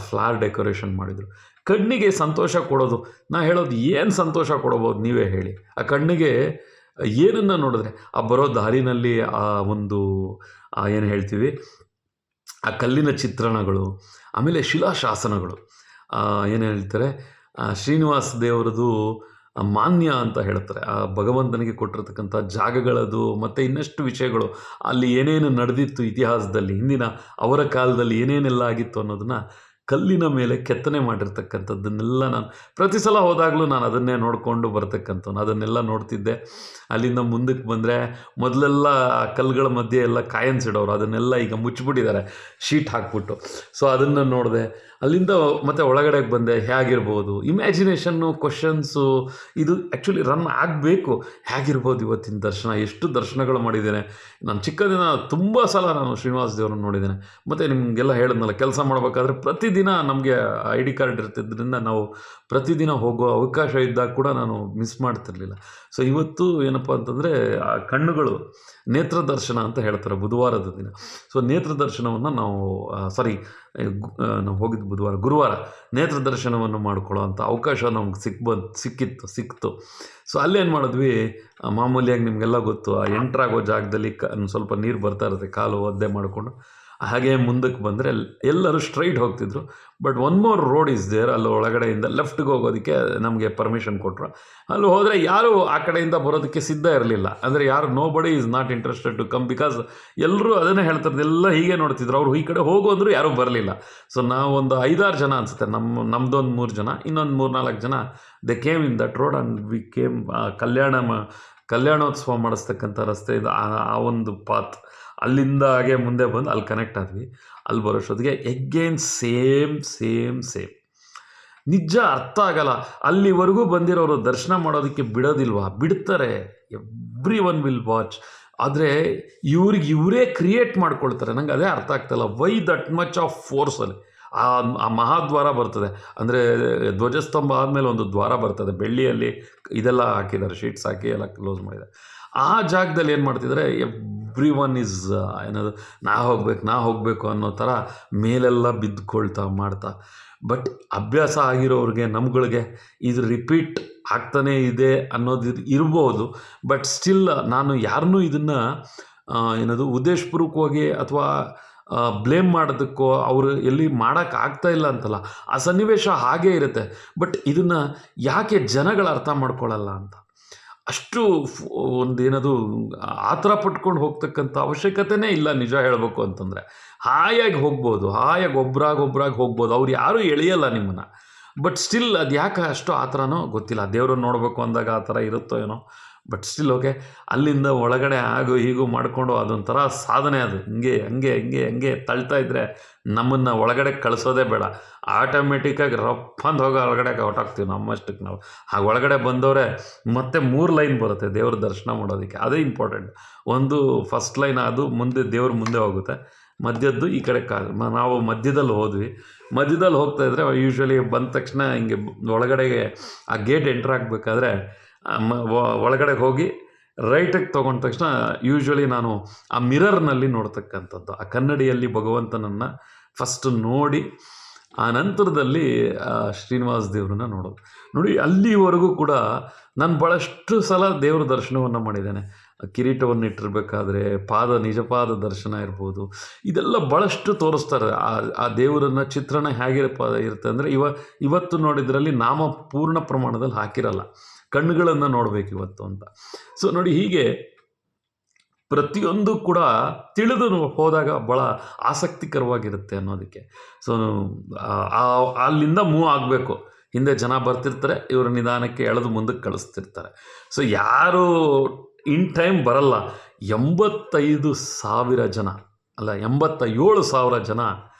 ಫ್ಲವರ್ ಡೆಕೋರೇಷನ್ ಮಾಡಿದರು. ಕಣ್ಣಿಗೆ ಸಂತೋಷ ಕೊಡೋದು, ನಾ ಹೇಳೋದು ಏನು ಸಂತೋಷ ಕೊಡಬೋದು ನೀವೇ ಹೇಳಿ. ಆ ಕಣ್ಣಿಗೆ ಏನನ್ನು ನೋಡಿದ್ರೆ ಆ ಬರೋ ದಾರಿನಲ್ಲಿ ಆ ಒಂದು ಏನು ಹೇಳ್ತೀವಿ ಆ ಕಲ್ಲಿನ ಚಿತ್ರಣಗಳು, ಆಮೇಲೆ ಶಿಲಾಶಾಸನಗಳು, ಏನು ಹೇಳ್ತಾರೆ ಶ್ರೀನಿವಾಸ ದೇವರದು ಮಾನ್ಯ ಅಂತ ಹೇಳ್ತಾರೆ. ಆ ಭಗವಂತನಿಗೆ ಕೊಟ್ಟಿರ್ತಕ್ಕಂಥ ಜಾಗಗಳದು ಮತ್ತು ಇನ್ನಷ್ಟು ವಿಷಯಗಳು, ಅಲ್ಲಿ ಏನೇನು ನಡೆದಿತ್ತು ಇತಿಹಾಸದಲ್ಲಿ, ಹಿಂದಿನ ಅವರ ಕಾಲದಲ್ಲಿ ಏನೇನೆಲ್ಲ ಆಗಿತ್ತು ಅನ್ನೋದನ್ನು ಕಲ್ಲಿನ ಮೇಲೆ ಕೆತ್ತನೆ ಮಾಡಿರ್ತಕ್ಕಂಥದ್ದನ್ನೆಲ್ಲ ನಾನು ಪ್ರತಿ ಸಲ ಹೋದಾಗಲೂ ನಾನು ಅದನ್ನೇ ನೋಡಿಕೊಂಡು ಬರ್ತಕ್ಕಂಥವ್ನು. ಅದನ್ನೆಲ್ಲ ನೋಡ್ತಿದ್ದೆ. ಅಲ್ಲಿಂದ ಮುಂದಕ್ಕೆ ಬಂದರೆ ಮೊದಲೆಲ್ಲ ಕಲ್ಲುಗಳ ಮಧ್ಯೆ ಎಲ್ಲ ಕಾಯನ್ಸ್ ಇಡೋರು, ಅದನ್ನೆಲ್ಲ ಈಗ ಮುಚ್ಚಿಬಿಟ್ಟಿದ್ದಾರೆ ಶೀಟ್ ಹಾಕ್ಬಿಟ್ಟು. ಸೊ ಅದನ್ನು ನೋಡಿದೆ. ಅಲ್ಲಿಂದ ಮತ್ತೆ ಒಳಗಡೆಗೆ ಬಂದೆ. ಹೇಗಿರ್ಬೋದು ಇಮ್ಯಾಜಿನೇಷನ್ನು, ಕ್ವಶನ್ಸು, ಇದು ಆ್ಯಕ್ಚುಲಿ ರನ್ ಆಗಬೇಕು. ಹೇಗಿರ್ಬೋದು ಇವತ್ತಿನ ದರ್ಶನ, ಎಷ್ಟು ದರ್ಶನಗಳು ಮಾಡಿದ್ದೇನೆ ನಾನು ಚಿಕ್ಕದಿನ. ತುಂಬ ಸಲ ನಾನು ಶ್ರೀನಿವಾಸ ದೇವರನ್ನು ನೋಡಿದ್ದೇನೆ. ಮತ್ತು ನಿಮಗೆಲ್ಲ ಹೇಳಿದ್ನಲ್ಲ, ಕೆಲಸ ಮಾಡಬೇಕಾದ್ರೆ ಪ್ರತಿದಿನ ನಮಗೆ ID ಕಾರ್ಡ್ ಇರ್ತಿದ್ದರಿಂದ ನಾವು ಪ್ರತಿದಿನ ಹೋಗೋ ಅವಕಾಶ ಇದ್ದಾಗ ಕೂಡ ನಾನು ಮಿಸ್ ಮಾಡ್ತಿರ್ಲಿಲ್ಲ. ಸೊ ಇವತ್ತು ಏನಪ್ಪ ಅಂತಂದರೆ ಆ ಕಣ್ಣುಗಳು ನೇತ್ರ ದರ್ಶನ ಅಂತ ಹೇಳ್ತಾರೆ ಬುಧವಾರದ ದಿನ. ಸೊ ನೇತ್ರ ದರ್ಶನವನ್ನು ನಾವು ನಾವು ಹೋಗಿದ್ದು ಗುರುವಾರ ನೇತ್ರ ದರ್ಶನವನ್ನು ಮಾಡ್ಕೊಳ್ಳೋ ಅಂಥ ಅವಕಾಶ ನಮ್ಗೆ ಸಿಕ್ಕಿತ್ತು. ಸೊ ಅಲ್ಲೇನು ಮಾಡಿದ್ವಿ, ಮಾಮೂಲಿಯಾಗಿ ನಿಮಗೆಲ್ಲ ಗೊತ್ತು, ಆ ಎಂಟ್ರಾಗೋ ಜಾಗದಲ್ಲಿ ಸ್ವಲ್ಪ ನೀರು ಬರ್ತಾ ಇರುತ್ತೆ, ಕಾಲು ಒದ್ದೆ ಮಾಡಿಕೊಂಡು ಹಾಗೆ ಮುಂದಕ್ಕೆ ಬಂದರೆ ಎಲ್ಲರೂ ಸ್ಟ್ರೈಟ್ ಹೋಗ್ತಿದ್ರು. But one more road is there, ಅಲ್ಲಿ ಒಳಗಡೆಯಿಂದ ಲೆಫ್ಟ್ಗೆ ಹೋಗೋದಕ್ಕೆ ನಮಗೆ ಪರ್ಮಿಷನ್ ಕೊಟ್ಟರು. ಅಲ್ಲಿ ಹೋದರೆ ಯಾರೂ ಆ ಕಡೆಯಿಂದ ಬರೋದಕ್ಕೆ ಸಿದ್ಧ ಇರಲಿಲ್ಲ. ಅಂದರೆ ಯಾರು nobody is not interested to come, because ಎಲ್ಲರೂ ಅದನ್ನೇ ಹೇಳ್ತಾರೆ, ಎಲ್ಲ ಹೀಗೆ ನೋಡ್ತಿದ್ರು. ಅವರು ಈ ಕಡೆ ಹೋಗು ಅಂದರೂ ಯಾರೂ ಬರಲಿಲ್ಲ. ಸೊ ನಾವೊಂದು 5-6 ಜನ ಅನಿಸುತ್ತೆ, ನಮ್ಮದೊಂದು 3 ಜನ, ಇನ್ನೊಂದು 3-4 ಜನ they came in that road and we came. ಕಲ್ಯಾಣೋತ್ಸವ ಮಾಡಿಸ್ತಕ್ಕಂಥ ರಸ್ತೆ ಇದು, ಆ ಒಂದು ಪಾತ್ ಅಲ್ಲಿಂದ ಹಾಗೆ ಮುಂದೆ ಬಂದು ಅಲ್ಲಿ ಕನೆಕ್ಟ್ ಆದ್ವಿ. ಅಲ್ಲಿ ಬರೋಷ್ಟೊತ್ತಿಗೆ ಎಗೇನ್ ಸೇಮ್ ನಿಜ ಅರ್ಥ ಆಗಲ್ಲ. ಅಲ್ಲಿವರೆಗೂ ಬಂದಿರೋರು ದರ್ಶನ ಮಾಡೋದಕ್ಕೆ ಬಿಡೋದಿಲ್ವಾ? ಬಿಡ್ತಾರೆ, ಎವ್ರಿ ಒನ್ ವಿಲ್ ವಾಚ್. ಆದರೆ ಇವರೇ ಕ್ರಿಯೇಟ್ ಮಾಡ್ಕೊಳ್ತಾರೆ. ನಂಗೆ ಅದೇ ಅರ್ಥ ಆಗ್ತಾಯಿಲ್ಲ, ವೈ ದಟ್ ಮಚ್ ಆಫ್ ಫೋರ್ಸಲ್ಲಿ. ಆ ಮಹಾದ್ವಾರ ಬರ್ತದೆ, ಅಂದರೆ ಧ್ವಜಸ್ತಂಭ ಆದಮೇಲೆ ಒಂದು ದ್ವಾರ ಬರ್ತದೆ, ಬೆಳ್ಳಿಯಲ್ಲಿ ಇದೆಲ್ಲ ಹಾಕಿದ್ದಾರೆ, ಶೀಟ್ಸ್ ಹಾಕಿ ಎಲ್ಲ ಕ್ಲೋಸ್ ಮಾಡಿದ್ದಾರೆ. ಆ ಜಾಗದಲ್ಲಿ ಏನು ಮಾಡ್ತಿದ್ದಾರೆ, ಎವ್ರಿ ಒನ್ ಈಸ್ ಏನದು ನಾ ಹೋಗಬೇಕು ಅನ್ನೋ ಥರ ಮೇಲೆಲ್ಲ ಬಿದ್ದುಕೊಳ್ತಾ ಮಾಡ್ತಾ. ಬಟ್ ಅಭ್ಯಾಸ ಆಗಿರೋರಿಗೆ, ನಮ್ಗಳಿಗೆ ಇದು ರಿಪೀಟ್ ಆಗ್ತಾನೇ ಇದೆ ಅನ್ನೋದು ಇರ್ಬೋದು. ಬಟ್ ಸ್ಟಿಲ್ ನಾನು ಯಾರನ್ನೂ ಇದನ್ನು ಉದ್ದೇಶಪೂರ್ವಕವಾಗಿ ಅಥವಾ ಬ್ಲೇಮ್ ಮಾಡೋದಕ್ಕೋ ಅವರು ಎಲ್ಲಿ ಮಾಡೋಕ್ಕಾಗ್ತಾ ಇಲ್ಲ ಅಂತಲ್ಲ, ಆ ಸನ್ನಿವೇಶ ಹಾಗೇ ಇರುತ್ತೆ. ಬಟ್ ಇದನ್ನು ಯಾಕೆ ಜನಗಳು ಅರ್ಥ ಮಾಡ್ಕೊಳ್ಳಲ್ಲ ಅಂತ, ಅಷ್ಟು ಒಂದೇನದು ಆತರ ಪಟ್ಕೊಂಡು ಹೋಗ್ತಕ್ಕಂಥ ಅವಶ್ಯಕತೆನೇ ಇಲ್ಲ. ನಿಜ ಹೇಳಬೇಕು ಅಂತಂದರೆ ಹಾಯಾಗಿ ಹೋಗ್ಬೋದು, ಹಾಯಾಗಿ ಒಬ್ರಾಗಿ ಹೋಗ್ಬೋದು, ಅವ್ರು ಯಾರೂ ಎಳೆಯಲ್ಲ ನಿಮ್ಮನ್ನು. ಬಟ್ ಸ್ಟಿಲ್ ಅದು ಯಾಕೆ ಅಷ್ಟು ಆ ಥರನೋ ಗೊತ್ತಿಲ್ಲ. ದೇವ್ರನ್ನ ನೋಡಬೇಕು ಅಂದಾಗ ಆ ಥರ ಇರುತ್ತೋ ಏನೋ. But still okay. ಅಲ್ಲಿಂದ ಒಳಗಡೆ ಆಗು ಹೀಗೂ ಮಾಡಿಕೊಂಡು ಅದೊಂಥರ ಸಾಧನೆ. ಅದು ಹಿಂಗೆ ಹಂಗೆ ಹಂಗೆ ಹಂಗೆ ತಳ್ತಾ ಇದ್ದರೆ ನಮ್ಮನ್ನು ಒಳಗಡೆ ಕಳಿಸೋದೇ ಬೇಡ, ಆಟೋಮೆಟಿಕ್ಕಾಗಿ ರಪ್ಪಂತ ಹೋಗೋ ಒಳಗಡೆ ಹೊರಟಾಗ್ತೀವಿ ನಮ್ಮಷ್ಟಕ್ಕೆ ನಾವು. ಹಾಗೆ ಒಳಗಡೆ ಬಂದವರೆ ಮತ್ತೆ 3 ಲೈನ್ ಬರುತ್ತೆ ದೇವ್ರ ದರ್ಶನ ಮಾಡೋದಕ್ಕೆ, ಅದೇ ಇಂಪಾರ್ಟೆಂಟ್. ಒಂದು ಫಸ್ಟ್ ಲೈನ್, ಅದು ಮುಂದೆ ದೇವ್ರ ಮುಂದೆ ಹೋಗುತ್ತೆ, ಮಧ್ಯದ್ದು ಈ ಕಡೆ ನಾವು ಮಧ್ಯದಲ್ಲಿ ಹೋದ್ವಿ. ಮಧ್ಯದಲ್ಲಿ ಹೋಗ್ತಾ ಇದ್ದರೆ ಯೂಶ್ವಲಿ ಬಂದ ತಕ್ಷಣ ಹಿಂಗೆ ಒಳಗಡೆಗೆ ಆ ಗೇಟ್ ಎಂಟ್ರ್ ಆಗಬೇಕಾದ್ರೆ ಒಳಗಡೆ ಹೋಗಿ ರೈಟಿಗೆ ತೊಗೊಂಡ ತಕ್ಷಣ ಯೂಶ್ವಲಿ ನಾನು ಆ ಮಿರರ್ನಲ್ಲಿ ನೋಡ್ತಕ್ಕಂಥದ್ದು, ಆ ಕನ್ನಡಿಯಲ್ಲಿ ಭಗವಂತನನ್ನು ಫಸ್ಟ್ ನೋಡಿ ಆ ನಂತರದಲ್ಲಿ ಶ್ರೀನಿವಾಸ ದೇವ್ರನ್ನ ನೋಡೋದು. ನೋಡಿ, ಅಲ್ಲಿವರೆಗೂ ಕೂಡ ನಾನು ಭಾಳಷ್ಟು ಸಲ ದೇವ್ರ ದರ್ಶನವನ್ನು ಮಾಡಿದ್ದೇನೆ. ಕಿರೀಟವನ್ನು ಇಟ್ಟಿರ್ಬೇಕಾದ್ರೆ ನಿಜಪಾದ ದರ್ಶನ ಇರ್ಬೋದು, ಇದೆಲ್ಲ ಭಾಳಷ್ಟು ತೋರಿಸ್ತಾರೆ. ಆ ದೇವರನ್ನು ಚಿತ್ರಣ ಇರುತ್ತೆ ಅಂದರೆ ಇವತ್ತು ನೋಡಿದ್ರಲ್ಲಿ ನಾಮ ಪೂರ್ಣ ಪ್ರಮಾಣದಲ್ಲಿ ಹಾಕಿರಲ್ಲ, ಕಣ್ಣುಗಳನ್ನು ನೋಡಬೇಕು ಇವತ್ತು ಅಂತ. ಸೊ ನೋಡಿ, ಹೀಗೆ ಪ್ರತಿಯೊಂದು ಕೂಡ ತಿಳಿದು ಹೋದಾಗ ಭಾಳ ಆಸಕ್ತಿಕರವಾಗಿರುತ್ತೆ ಅನ್ನೋದಕ್ಕೆ. ಸೊ ಅಲ್ಲಿಂದ ಮೂವ್ ಆಗಬೇಕು. ಹಿಂದೆ ಜನ ಬರ್ತಿರ್ತಾರೆ, ಇವರು ನಿಧಾನಕ್ಕೆ ಎಳೆದು ಮುಂದಕ್ಕೆ ಕಳಿಸ್ತಿರ್ತಾರೆ. ಸೊ ಯಾರು ಇನ್ ಟೈಮ್ ಬರಲ್ಲ. 85,000 ಜನ ಅಲ್ಲ, 87,000 ಜನ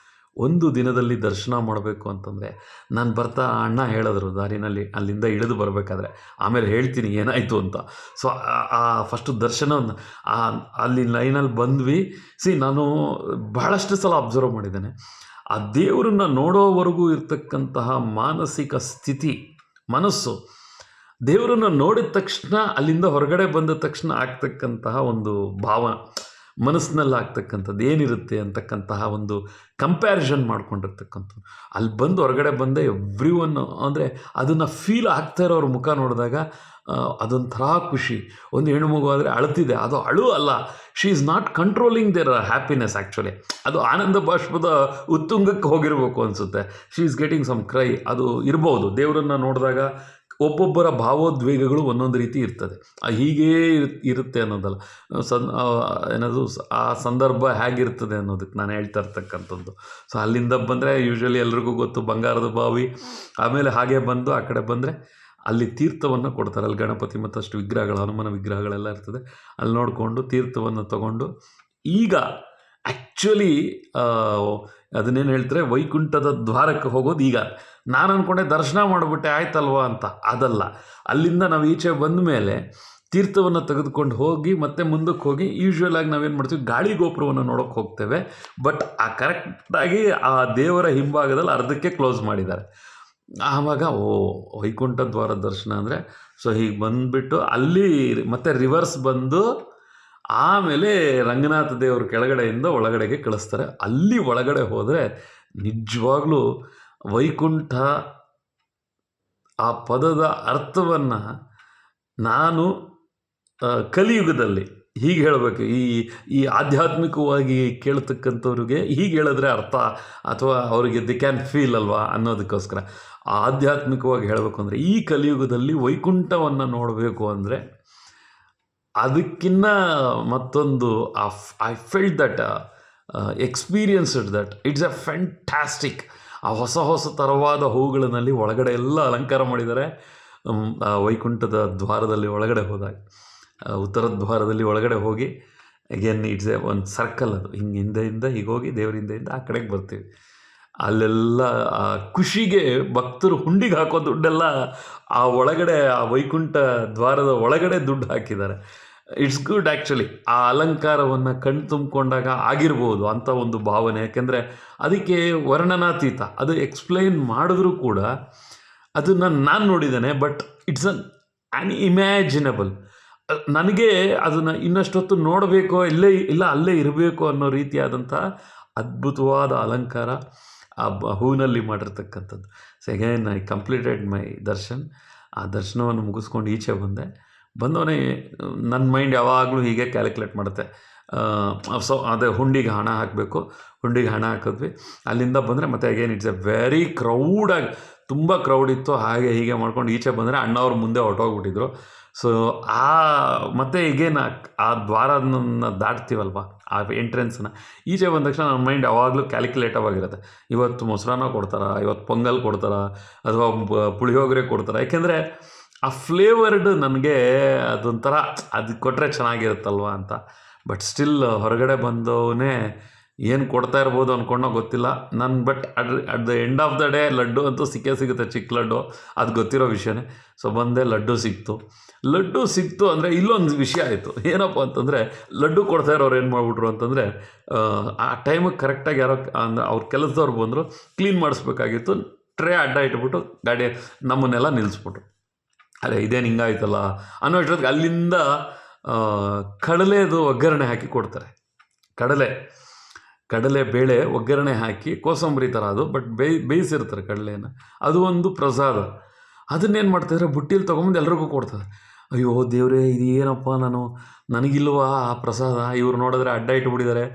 ಒಂದು ದಿನದಲ್ಲಿ ದರ್ಶನ ಮಾಡಬೇಕು ಅಂತಂದರೆ, ನಾನು ಬರ್ತಾ ಅಣ್ಣ ಹೇಳಿದ್ರು ದಾರಿನಲ್ಲಿ ಅಲ್ಲಿಂದ ಇಳಿದು ಬರಬೇಕಾದ್ರೆ, ಆಮೇಲೆ ಹೇಳ್ತೀನಿ ಏನಾಯಿತು ಅಂತ. ಸೊ ಫಸ್ಟು ದರ್ಶನವನ್ನು ಅಲ್ಲಿ ಲೈನಲ್ಲಿ ಬಂದ್ವಿ. ನಾನು ಬಹಳಷ್ಟು ಸಲ ಅಬ್ಸರ್ವ್ ಮಾಡಿದ್ದೇನೆ, ಆ ದೇವರನ್ನು ನೋಡೋವರೆಗೂ ಇರ್ತಕ್ಕಂತಹ ಮಾನಸಿಕ ಸ್ಥಿತಿ, ಮನಸ್ಸು, ದೇವರನ್ನು ನೋಡಿದ ತಕ್ಷಣ ಅಲ್ಲಿಂದ ಹೊರಗಡೆ ಬಂದ ತಕ್ಷಣ ಆಗ್ತಕ್ಕಂತಹ ಒಂದು ಭಾವ, ಮನಸ್ಸಿನಲ್ಲಿ ಆಗ್ತಕ್ಕಂಥದ್ದು ಏನಿರುತ್ತೆ ಅಂತಕ್ಕಂತಹ ಒಂದು ಕಂಪ್ಯಾರಿಸನ್ ಮಾಡ್ಕೊಂಡಿರ್ತಕ್ಕಂಥದ್ದು. ಅಲ್ಲಿ ಬಂದು ಹೊರಗಡೆ ಬಂದೆ ಎವ್ರಿ ಒನ್ ಅಂದರೆ ಅದನ್ನು ಫೀಲ್ ಆಗ್ತಾ ಇರೋರ ಮುಖ ನೋಡಿದಾಗ ಅದೊಂಥರ ಖುಷಿ. ಒಂದು ಹೆಣ್ಣು ಮಗು ಆದರೆ ಅಳ್ತಿದೆ, ಅದು ಅಳು ಅಲ್ಲ, she is not controlling their happiness. Actually ಅದು ಆನಂದ ಬಾಷ್ಪದ ಉತ್ತುಂಗಕ್ಕೆ ಹೋಗಿರಬೇಕು ಅನಿಸುತ್ತೆ. She is getting some cry, ಅದು ಇರ್ಬೋದು. ದೇವರನ್ನು ನೋಡಿದಾಗ ಒಬ್ಬೊಬ್ಬರ ಭಾವೋದ್ವೇಗಗಳು ಒಂದೊಂದು ರೀತಿ ಇರ್ತದೆ, ಹೀಗೇ ಇರುತ್ತೆ ಅನ್ನೋದಲ್ಲ, ಏನದು ಆ ಸಂದರ್ಭ ಹೇಗಿರ್ತದೆ ಅನ್ನೋದಕ್ಕೆ ನಾನು ಹೇಳ್ತಾ ಇರ್ತಕ್ಕಂಥದ್ದು. ಸೊ ಅಲ್ಲಿಂದ ಬಂದರೆ ಯೂಶ್ವಲಿ ಎಲ್ರಿಗೂ ಗೊತ್ತು ಬಂಗಾರದ ಬಾವಿ. ಆಮೇಲೆ ಹಾಗೆ ಬಂದು ಆ ಕಡೆ ಬಂದರೆ ಅಲ್ಲಿ ತೀರ್ಥವನ್ನು ಕೊಡ್ತಾರೆ. ಅಲ್ಲಿ ಗಣಪತಿ ಮತ್ತಷ್ಟು ವಿಗ್ರಹಗಳು, ಹನುಮನ ವಿಗ್ರಹಗಳೆಲ್ಲ ಇರ್ತದೆ. ಅಲ್ಲಿ ನೋಡಿಕೊಂಡು ತೀರ್ಥವನ್ನು ತಗೊಂಡು, ಈಗ ಆ್ಯಕ್ಚುಲಿ ಅದನ್ನೇನು ಹೇಳ್ತಾರೆ, ವೈಕುಂಠದ ದ್ವಾರಕ್ಕೆ ಹೋಗೋದು. ಈಗ ನಾನು ಅಂದ್ಕೊಂಡೆ ದರ್ಶನ ಮಾಡಿಬಿಟ್ಟೆ ಆಯ್ತಲ್ವ ಅಂತ, ಅದಲ್ಲ. ಅಲ್ಲಿಂದ ನಾವು ಈಚೆ ಬಂದ ಮೇಲೆ ತೀರ್ಥವನ್ನು ತೆಗೆದುಕೊಂಡು ಹೋಗಿ ಮತ್ತೆ ಮುಂದಕ್ಕೆ ಹೋಗಿ ಯೂಶ್ವಲಾಗಿ ನಾವೇನು ಮಾಡ್ತೀವಿ, ಗಾಳಿ ಗೋಪುರವನ್ನು ನೋಡೋಕ್ಕೆ ಹೋಗ್ತೇವೆ. ಬಟ್ ಕರೆಕ್ಟಾಗಿ ಆ ದೇವರ ಹಿಂಭಾಗದಲ್ಲಿ ಅರ್ಧಕ್ಕೆ ಕ್ಲೋಸ್ ಮಾಡಿದ್ದಾರೆ. ಆವಾಗ ವೈಕುಂಠ ದ್ವಾರ ದರ್ಶನ ಅಂದರೆ, ಸೊ ಹೀಗೆ ಬಂದುಬಿಟ್ಟು ಅಲ್ಲಿ ಮತ್ತೆ ರಿವರ್ಸ್ ಬಂದು ಆಮೇಲೆ ರಂಗನಾಥ ದೇವರು ಕೆಳಗಡೆಯಿಂದ ಒಳಗಡೆಗೆ ಕಳಿಸ್ತಾರೆ. ಅಲ್ಲಿ ಒಳಗಡೆ ಹೋದರೆ ನಿಜವಾಗ್ಲೂ ವೈಕುಂಠ ಆ ಪದದ ಅರ್ಥವನ್ನು ನಾನು ಕಲಿಯುಗದಲ್ಲಿ ಹೀಗೆ ಹೇಳಬೇಕು, ಈ ಆಧ್ಯಾತ್ಮಿಕವಾಗಿ ಕೇಳ್ತಕ್ಕಂಥವ್ರಿಗೆ ಹೀಗೆ ಹೇಳಿದ್ರೆ ಅರ್ಥ, ಅಥವಾ ಅವರಿಗೆ ದಿ ಕ್ಯಾನ್ ಫೀಲ್ ಅಲ್ವಾ ಅನ್ನೋದಕ್ಕೋಸ್ಕರ ಆಧ್ಯಾತ್ಮಿಕವಾಗಿ ಹೇಳಬೇಕು ಅಂದರೆ, ಈ ಕಲಿಯುಗದಲ್ಲಿ ವೈಕುಂಠವನ್ನು ನೋಡಬೇಕು ಅಂದರೆ ಅದಕ್ಕಿಂತ ಮತ್ತೊಂದು I felt that experienced that it's A fantastic. ಆ ಹೊಸ ಥರವಾದ ಹೂಗಳಿನಲ್ಲಿ ಒಳಗಡೆ ಎಲ್ಲ ಅಲಂಕಾರ ಮಾಡಿದ್ದಾರೆ. ವೈಕುಂಠದ ದ್ವಾರದಲ್ಲಿ ಒಳಗಡೆ ಹೋದಾಗ, ಉತ್ತರ ದ್ವಾರದಲ್ಲಿ ಒಳಗಡೆ ಹೋಗಿ ಅಗೇನ್ ಇಟ್ಸ್ ಒಂದು ಸರ್ಕಲ್, ಅದು ಹಿಂಗೆ ಹಿಂದೆಯಿಂದ ಹೀಗೆ ಹೋಗಿ ದೇವ್ರ ಹಿಂದೆಯಿಂದ ಆ ಕಡೆಗೆ ಬರ್ತೀವಿ. ಅಲ್ಲೆಲ್ಲ ಆ ಖುಷಿಗೆ ಭಕ್ತರು ಹುಂಡಿಗೆ ಹಾಕೋ ದುಡ್ಡೆಲ್ಲ ಆ ಒಳಗಡೆ, ಆ ವೈಕುಂಠ ದ್ವಾರದ ಒಳಗಡೆ ದುಡ್ಡು ಹಾಕಿದ್ದಾರೆ. It's good actually. ಆ ಅಲಂಕಾರವನ್ನು ಕಣ್ಣು ತುಂಬಿಕೊಂಡಾಗ ಆಗಿರ್ಬೋದು ಅಂಥ ಒಂದು ಭಾವನೆ. ಯಾಕೆಂದರೆ ಅದಕ್ಕೆ ವರ್ಣನಾತೀತ, ಅದು ಎಕ್ಸ್ಪ್ಲೈನ್ ಮಾಡಿದ್ರೂ ಕೂಡ ಅದನ್ನು ನಾನು ನೋಡಿದ್ದೇನೆ. But it's unimaginable. ನನಗೆ ಅದನ್ನು ಇನ್ನಷ್ಟೊತ್ತು ನೋಡಬೇಕೋ ಅಲ್ಲೇ ಇರಬೇಕು ಅನ್ನೋ ರೀತಿಯಾದಂಥ ಅದ್ಭುತವಾದ ಅಲಂಕಾರ ಆ ಹೂವಿನಲ್ಲಿ ಮಾಡಿರ್ತಕ್ಕಂಥದ್ದು. So again I completed my Darshan. ಆ ದರ್ಶನವನ್ನು ಮುಗಿಸ್ಕೊಂಡು ಈಚೆ ಬಂದವನೇ ನನ್ನ ಮೈಂಡ್ ಯಾವಾಗಲೂ ಹೀಗೆ ಕ್ಯಾಲ್ಕುಲೇಟ್ ಮಾಡುತ್ತೆ. ಸೊ ಅದೇ ಹುಂಡಿಗೆ ಹಣ ಹಾಕಬೇಕು, ಹುಂಡಿಗೆ ಹಣ ಹಾಕಿದ್ವಿ. ಅಲ್ಲಿಂದ ಬಂದರೆ ಮತ್ತೆ ಅಗೇನ್ ಇಟ್ಸ್ ಎ ವೆರಿ ಕ್ರೌಡಾಗಿ, ತುಂಬ ಕ್ರೌಡ್ ಇತ್ತು. ಹಾಗೆ ಹೀಗೆ ಮಾಡ್ಕೊಂಡು ಈಚೆ ಬಂದರೆ ಅಣ್ಣವ್ರು ಮುಂದೆ ಹೊರಟೋಗ್ಬಿಟ್ಟಿದ್ರು. ಸೊ ಮತ್ತೆ ಈಗೇನು ಆ ದ್ವಾರನ ದಾಟ್ತೀವಲ್ವ, ಆ ಎಂಟ್ರೆನ್ಸನ್ನ ಈಚೆ ಬಂದ ತಕ್ಷಣ ನನ್ನ ಮೈಂಡ್ ಯಾವಾಗಲೂ ಕ್ಯಾಲ್ಕುಲೇಟಿವ್ ಆಗಿರುತ್ತೆ. ಇವತ್ತು ಮೊಸರನ್ನ ಕೊಡ್ತಾರಾ, ಇವತ್ತು ಪೊಂಗಲ್ ಕೊಡ್ತಾರಾ, ಅಥವಾ ಪುಳಿಯೋಗರೆ ಕೊಡ್ತಾರಾ. ಯಾಕೆಂದರೆ ಆ ಫ್ಲೇವರ್ಡ್ ನನಗೆ ಅದೊಂಥರ ಅದು ಕೊಟ್ಟರೆ ಚೆನ್ನಾಗಿರುತ್ತಲ್ವ ಅಂತ. ಬಟ್ ಸ್ಟಿಲ್ ಹೊರಗಡೆ ಬಂದವನೇ ಏನು ಕೊಡ್ತಾ ಇರ್ಬೋದು ಅಂದ್ಕೊಂಡೋ ಗೊತ್ತಿಲ್ಲ ನಾನು. But at the end of the day laddu ಅಂತೂ ಸಿಕ್ಕೇ ಸಿಗುತ್ತೆ, ಚಿಕ್ಕ ಲಡ್ಡು, ಅದು ಗೊತ್ತಿರೋ ವಿಷಯನೇ. ಸೊ ಬಂದೆ, ಲಡ್ಡು ಸಿಕ್ತು ಅಂದರೆ ಇಲ್ಲೊಂದು ವಿಷಯ ಆಯಿತು. ಏನಪ್ಪ ಅಂತಂದರೆ ಲಡ್ಡು ಕೊಡ್ತಾ ಇರೋರು ಏನು ಮಾಡ್ಬಿಟ್ರು ಅಂತಂದರೆ, ಆ ಟೈಮಿಗೆ ಕರೆಕ್ಟಾಗಿ ಯಾರೋ ಅಂದರೆ ಅವ್ರ ಕೆಲಸದವ್ರು ಬಂದರು, ಕ್ಲೀನ್ ಮಾಡಿಸ್ಬೇಕಾಗಿತ್ತು. ಟ್ರೇ ಅಡ್ಡ ಇಟ್ಬಿಟ್ಟು ಗಾಡಿ ನಮ್ಮನ್ನೆಲ್ಲ ನಿಲ್ಲಿಸ್ಬಿಟ್ರು. ಅರೆ ಇದೇನು ಹಿಂಗಾಯ್ತಲ್ಲ ಅನ್ನೋ ಅಷ್ಟೊತ್ತಿಗೆ ಅಲ್ಲಿಂದ ಕಡಲೆದು ಒಗ್ಗರಣೆ ಹಾಕಿ ಕೊಡ್ತಾರೆ. ಕಡಲೆ ಬೇಳೆ ಒಗ್ಗರಣೆ ಹಾಕಿ ಕೋಸಂಬರಿ ಥರ ಅದು, ಬಟ್ ಬೇಯಿಸಿರ್ತಾರೆ ಕಡಲೆನ. ಅದು ಒಂದು ಪ್ರಸಾದ. ಅದನ್ನೇನು ಮಾಡ್ತಾಯಿದ್ರೆ ಬುಟ್ಟಿಲಿ ತೊಗೊಂಬಂದು ಎಲ್ರಿಗೂ ಕೊಡ್ತಾರೆ. ಅಯ್ಯೋ ದೇವರೇ, ಇದು ಏನಪ್ಪ, ನನಗಿಲ್ವಾ ಆ ಪ್ರಸಾದ? ಇವ್ರು ನೋಡಿದ್ರೆ ಅಡ್ಡ ಇಟ್ಬಿಟ್ಟಿದ್ದಾರೆ.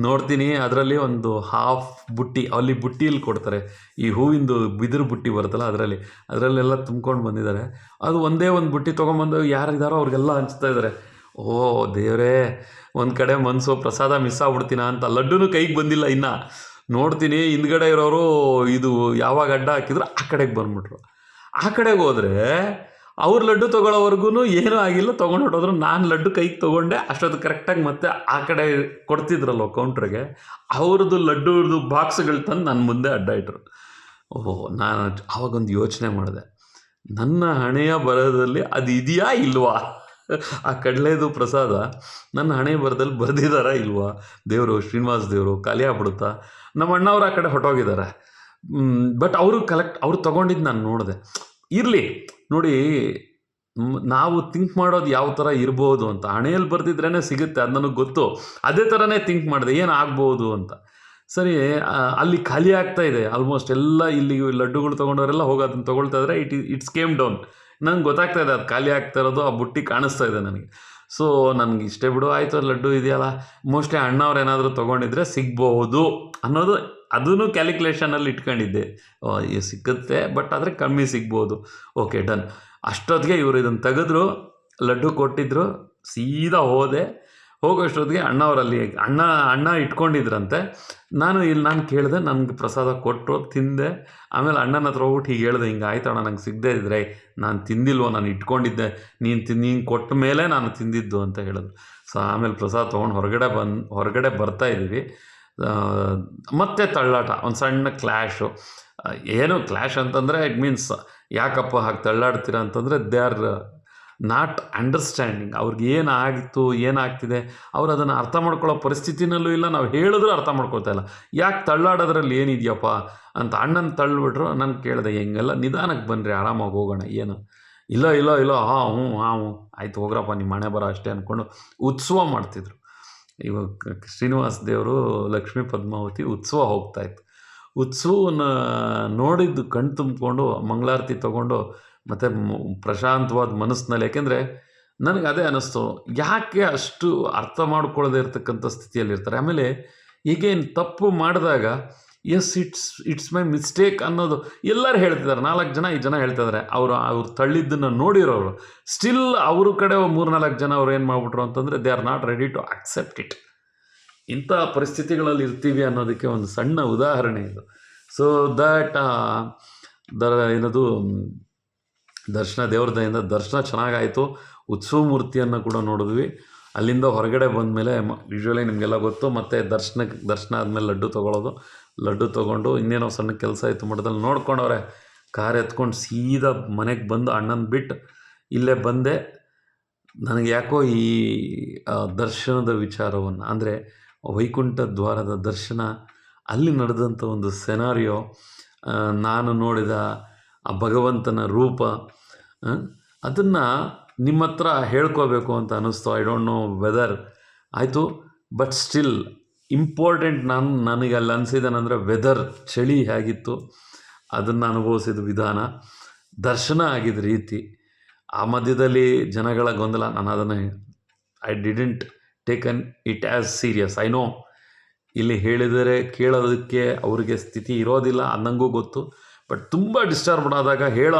ನೋಡ್ತೀನಿ ಅದರಲ್ಲಿ ಒಂದು ಹಾಫ್ ಬುಟ್ಟಿ, ಅಲ್ಲಿ ಬುಟ್ಟಿಯಲ್ಲಿ ಕೊಡ್ತಾರೆ, ಈ ಹೂವಿಂದು ಬಿದಿರು ಬುಟ್ಟಿ ಬರುತ್ತಲ್ಲ ಅದರಲ್ಲೆಲ್ಲ ತುಂಬ್ಕೊಂಡು ಬಂದಿದ್ದಾರೆ. ಅದು ಒಂದೇ ಒಂದು ಬುಟ್ಟಿ ತೊಗೊಂಬಂದು ಯಾರಿದ್ದಾರೋ ಅವ್ರಿಗೆಲ್ಲ ಹಂಚ್ತಾ ಇದ್ದಾರೆ. ಓ ದೇವರೇ, ಒಂದು ಕಡೆ ಮನಸ್ಸು ಪ್ರಸಾದ ಮಿಸ್ ಆಗ್ಬಿಡ್ತೀನ ಅಂತ. ಲಡ್ಡುನೂ ಕೈಗೆ ಬಂದಿಲ್ಲ ಇನ್ನು. ನೋಡ್ತೀನಿ ಹಿಂದ್ಗಡೆ ಇರೋರು ಇದು ಯಾವಾಗ ಅಡ್ಡ ಹಾಕಿದ್ರು ಆ ಕಡೆಗೆ ಬಂದ್ಬಿಟ್ರು. ಆ ಕಡೆಗೆ ಹೋದರೆ ಅವ್ರ ಲಡ್ಡು ತೊಗೊಳ್ಳೋವರೆಗೂ ಏನೂ ಆಗಿಲ್ಲ, ತೊಗೊಂಡು ಹೊಟ್ಟೋದ್ರು. ನಾನು ಲಡ್ಡು ಕೈಗೆ ತೊಗೊಂಡೆ, ಅಷ್ಟೊತ್ತು ಕರೆಕ್ಟಾಗಿ ಮತ್ತೆ ಆ ಕಡೆ ಕೊಡ್ತಿದ್ರಲ್ವ ಕೌಂಟ್ರಿಗೆ, ಅವ್ರದ್ದು ಲಡ್ಡುದು ಬಾಕ್ಸ್ಗಳು ತಂದು ನನ್ನ ಮುಂದೆ ಅಡ್ಡ ಇಟ್ಟರು. ಓಹೋ, ನಾನು ಆವಾಗೊಂದು ಯೋಚನೆ ಮಾಡಿದೆ, ನನ್ನ ಹಣೆಯ ಬರಹದಲ್ಲಿ ಅದು ಇದೆಯಾ ಇಲ್ವಾ? ಆ ಕಡಲೆದು ಪ್ರಸಾದ ನನ್ನ ಹಣೆ ಬರದಲ್ಲಿ ಬರೆದಿದ್ದಾರಾ ಇಲ್ವಾ? ದೇವರು, ಶ್ರೀನಿವಾಸ ದೇವರು ಖಾಲಿ ಆಗ್ಬಿಡುತ್ತಾ? ನಮ್ಮ ಅಣ್ಣವ್ರು ಆ ಕಡೆ ಹೊಟ್ಟೋಗಿದ್ದಾರೆ. ಬಟ್ ಅವ್ರು ತೊಗೊಂಡಿದ್ದು ನಾನು ನೋಡಿದೆ. ಇರಲಿ ನೋಡಿ, ನಾವು ಥಿಂಕ್ ಮಾಡೋದು ಯಾವ ಥರ ಇರ್ಬೋದು ಅಂತ. ಹಣೆಯಲ್ಲಿ ಬರೆದಿದ್ರೇ ಸಿಗುತ್ತೆ, ಅದು ನನಗೆ ಗೊತ್ತು. ಅದೇ ಥರನೇ ಥಿಂಕ್ ಮಾಡಿದೆ, ಏನು ಆಗ್ಬೋದು ಅಂತ. ಸರಿ, ಅಲ್ಲಿ ಖಾಲಿ ಆಗ್ತಾ ಇದೆ ಆಲ್ಮೋಸ್ಟ್ ಎಲ್ಲ. ಇಲ್ಲಿ ಲಡ್ಡುಗಳು ತೊಗೊಂಡವರೆಲ್ಲ ಹೋಗಿ ಅದನ್ನು ತೊಗೊಳ್ತಾ ಇದ್ದಾರೆ. It's came down. ನನಗೆ ಗೊತ್ತಾಗ್ತಾ ಇದೆ ಅದು ಖಾಲಿ ಆಗ್ತಾ ಇರೋದು, ಆ ಬುಟ್ಟಿ ಕಾಣಿಸ್ತಾ ಇದೆ ನನಗೆ. ಸೊ ನನಗೆ ಇಷ್ಟೇ ಬಿಡು, ಆಯಿತು ಲಡ್ಡು ಇದೆಯಲ್ಲ, ಮೋಸ್ಟ್ಲಿ ಅಣ್ಣವ್ರು ಏನಾದರೂ ತೊಗೊಂಡಿದ್ರೆ ಸಿಗ್ಬೋದು ಅನ್ನೋದು, ಅದೂ ಕ್ಯಾಲ್ಕುಲೇಷನಲ್ಲಿ ಇಟ್ಕೊಂಡಿದ್ದೆ. ಸಿಕ್ಕುತ್ತೆ, ಬಟ್ ಆದರೆ ಕಮ್ಮಿ ಸಿಗ್ಬೋದು. Okay done. ಅಷ್ಟೊತ್ತಿಗೆ ಇವರು ಇದನ್ನು ತೆಗೆದ್ರು, ಲಡ್ಡು ಕೊಟ್ಟಿದ್ದರು. ಸೀದಾ ಹೋಗೋಷ್ಟೊತ್ತಿಗೆ ಅಣ್ಣವರಲ್ಲಿ ಅಣ್ಣ ಇಟ್ಕೊಂಡಿದ್ರಂತೆ. ನಾನು ಕೇಳಿದೆ, ನನಗೆ ಪ್ರಸಾದ ಕೊಟ್ಟರು, ತಿಂದೆ. ಆಮೇಲೆ ಅಣ್ಣನ ಹತ್ರ ಹೋಗ್ಬಿಟ್ಟು ಹೀಗೆ ಹೇಳಿದೆ, ಹಿಂಗೆ ಆಯ್ತಣ್ಣ, ನಂಗೆ ಸಿಗದೇ ಇದ್ರೆ ನಾನು ತಿಂದಿಲ್ವೋ, ನಾನು ಇಟ್ಕೊಂಡಿದ್ದೆ, ನೀನು ಕೊಟ್ಟ ಮೇಲೆ ನಾನು ತಿಂದಿದ್ದು ಅಂತ ಹೇಳಿದ್ರು. ಸೊ ಆಮೇಲೆ ಪ್ರಸಾದ ತೊಗೊಂಡು ಹೊರಗಡೆ ಬರ್ತಾಯಿದ್ದೀವಿ. ಮತ್ತೆ ತಳ್ಳಾಟ, ಒಂದು ಸಣ್ಣ ಕ್ಲ್ಯಾಶು. ಏನು ಕ್ಲ್ಯಾಶ್ ಅಂತಂದರೆ ಇಟ್ ಮೀನ್ಸ್ ಯಾಕಪ್ಪ ಹಾಗೆ ತಳ್ಳಾಡ್ತೀರಾ ಅಂತಂದರೆ, ದೇ ಆರ್ ನಾಟ್ ಅಂಡರ್ಸ್ಟ್ಯಾಂಡಿಂಗ್. ಅವ್ರಿಗೆ ಏನಾಗಿತ್ತು, ಏನಾಗ್ತಿದೆ, ಅವ್ರು ಅದನ್ನು ಅರ್ಥ ಮಾಡ್ಕೊಳ್ಳೋ ಪರಿಸ್ಥಿತಿನಲ್ಲೂ ಇಲ್ಲ. ನಾವು ಹೇಳಿದ್ರೂ ಅರ್ಥ ಮಾಡ್ಕೊಳ್ತಾ ಇಲ್ಲ. ಯಾಕೆ ತಳ್ಳಾಡೋದ್ರಲ್ಲಿ ಏನಿದೆಯಪ್ಪ ಅಂತ ಅಣ್ಣನ ತಳ್ಳಿಬಿಟ್ರು. ನಾನು ಕೇಳಿದೆ, ಹೆಂಗೆಲ್ಲ ನಿಧಾನಕ್ಕೆ ಬನ್ನಿರಿ, ಆರಾಮಾಗಿ ಹೋಗೋಣ. ಏನು ಇಲ್ಲ ಹ್ಞೂ ಆಯ್ತು ಹೋಗ್ರಪ್ಪ, ನಿಮ್ಮ ಮನೆ ಬರೋ ಅಷ್ಟೇ ಅಂದ್ಕೊಂಡು ಉತ್ಸವ ಮಾಡ್ತಿದ್ರು. ಇವಾಗ ಶ್ರೀನಿವಾಸ ದೇವರು, ಲಕ್ಷ್ಮೀ ಪದ್ಮಾವತಿ ಉತ್ಸವ ಹೋಗ್ತಾಯಿತ್ತು. ಉತ್ಸವನ ನೋಡಿದ್ದು ಕಣ್ಣು ತುಂಬಿಕೊಂಡು ಮಂಗಳಾರತಿ ತೊಗೊಂಡು ಮತ್ತು ಪ್ರಶಾಂತವಾದ ಮನಸ್ಸಿನಲ್ಲಿ. ಯಾಕೆಂದರೆ ನನಗೆ ಅದೇ ಅನ್ನಿಸ್ತು, ಯಾಕೆ ಅಷ್ಟು ಅರ್ಥ ಮಾಡ್ಕೊಳ್ಳದೆ ಇರ್ತಕ್ಕಂಥ ಸ್ಥಿತಿಯಲ್ಲಿರ್ತಾರೆ. ಆಮೇಲೆ ಈಗೇನು ತಪ್ಪು ಮಾಡಿದಾಗ ಎಸ್ ಇಟ್ಸ್ ಮೈ ಮಿಸ್ಟೇಕ್ ಅನ್ನೋದು ಎಲ್ಲರೂ ಹೇಳ್ತಿದ್ದಾರೆ. 4 ಜನ 5 ಜನ ಹೇಳ್ತಿದ್ದಾರೆ. ಅವ್ರು ತಳ್ಳಿದ್ದನ್ನು ನೋಡಿರೋರು. ಸ್ಟಿಲ್ ಅವ್ರ ಕಡೆ 3-4 ಜನ ಅವ್ರು ಏನು ಮಾಡ್ಬಿಟ್ರು ಅಂತಂದರೆ, they are not ready to accept it. ಇಂಥ ಪರಿಸ್ಥಿತಿಗಳಲ್ಲಿ ಇರ್ತೀವಿ ಅನ್ನೋದಕ್ಕೆ ಒಂದು ಸಣ್ಣ ಉದಾಹರಣೆ ಇದು. ಸೊ ದ್ಯಾಟ್ ಏನದು ದರ್ಶನ, ದೇವ್ರ ದಯಿಂದ ದರ್ಶನ ಚೆನ್ನಾಗಾಯಿತು. ಉತ್ಸವ ಮೂರ್ತಿಯನ್ನು ಕೂಡ ನೋಡಿದ್ವಿ. ಅಲ್ಲಿಂದ ಹೊರಗಡೆ ಬಂದಮೇಲೆ ಯೂಶ್ವಲಿ ನಿಮಗೆಲ್ಲ ಗೊತ್ತು, ಮತ್ತು ದರ್ಶನ ಆದಮೇಲೆ ಲಡ್ಡು ತೊಗೊಂಡು ಇನ್ನೇನೋ ಸಣ್ಣ ಕೆಲಸ ಇತ್ತು ಮಠದಲ್ಲಿ ನೋಡ್ಕೊಂಡವ್ರೆ. ಕಾರ್ ಎತ್ಕೊಂಡು ಸೀದಾ ಮನೆಗೆ ಬಂದು ಅಣ್ಣನ ಬಿಟ್ಟು ಇಲ್ಲೇ ಬಂದೆ. ನನಗೆ ಯಾಕೋ ಈ ದರ್ಶನದ ವಿಚಾರವನ್ನು, ಅಂದರೆ ವೈಕುಂಠ ದ್ವಾರದ ದರ್ಶನ, ಅಲ್ಲಿ ನಡೆದಂಥ ಒಂದು ಸೆನಾರಿಯೋ, ನಾನು ನೋಡಿದ ಆ ಭಗವಂತನ ರೂಪ, ಅದನ್ನು ನಿಮ್ಮ ಹತ್ರ ಹೇಳ್ಕೋಬೇಕು ಅಂತ ಅನ್ನಿಸ್ತು. ಐ ಡೋಂಟ್ ನೋ ವೆದರ್ ಆಯಿತು, ಬಟ್ ಸ್ಟಿಲ್ ಇಂಪಾರ್ಟೆಂಟ್. ನನಗೆ ಅಲ್ಲಿ ಅನಿಸಿದ್ದೇನೆಂದರೆ ವೆದರ್, ಚಳಿ ಹೇಗಿತ್ತು, ಅದನ್ನು ಅನುಭವಿಸಿದ ವಿಧಾನ, ದರ್ಶನ ಆಗಿದ್ದ ರೀತಿ, ಆ ಮಧ್ಯದಲ್ಲಿ ಜನಗಳ ಗೊಂದಲ. ನಾನು ಅದನ್ನು I didn't taken it as serious. I know ಇಲ್ಲಿ ಹೇಳಿದರೆ ಕೇಳೋದಕ್ಕೆ ಅವ್ರಿಗೆ ಸ್ಥಿತಿ ಇರೋದಿಲ್ಲ, ಅನ್ನಂಗೂ ಗೊತ್ತು. ಬಟ್ ತುಂಬ ಡಿಸ್ಟರ್ಬ್ಡ್ ಆದಾಗ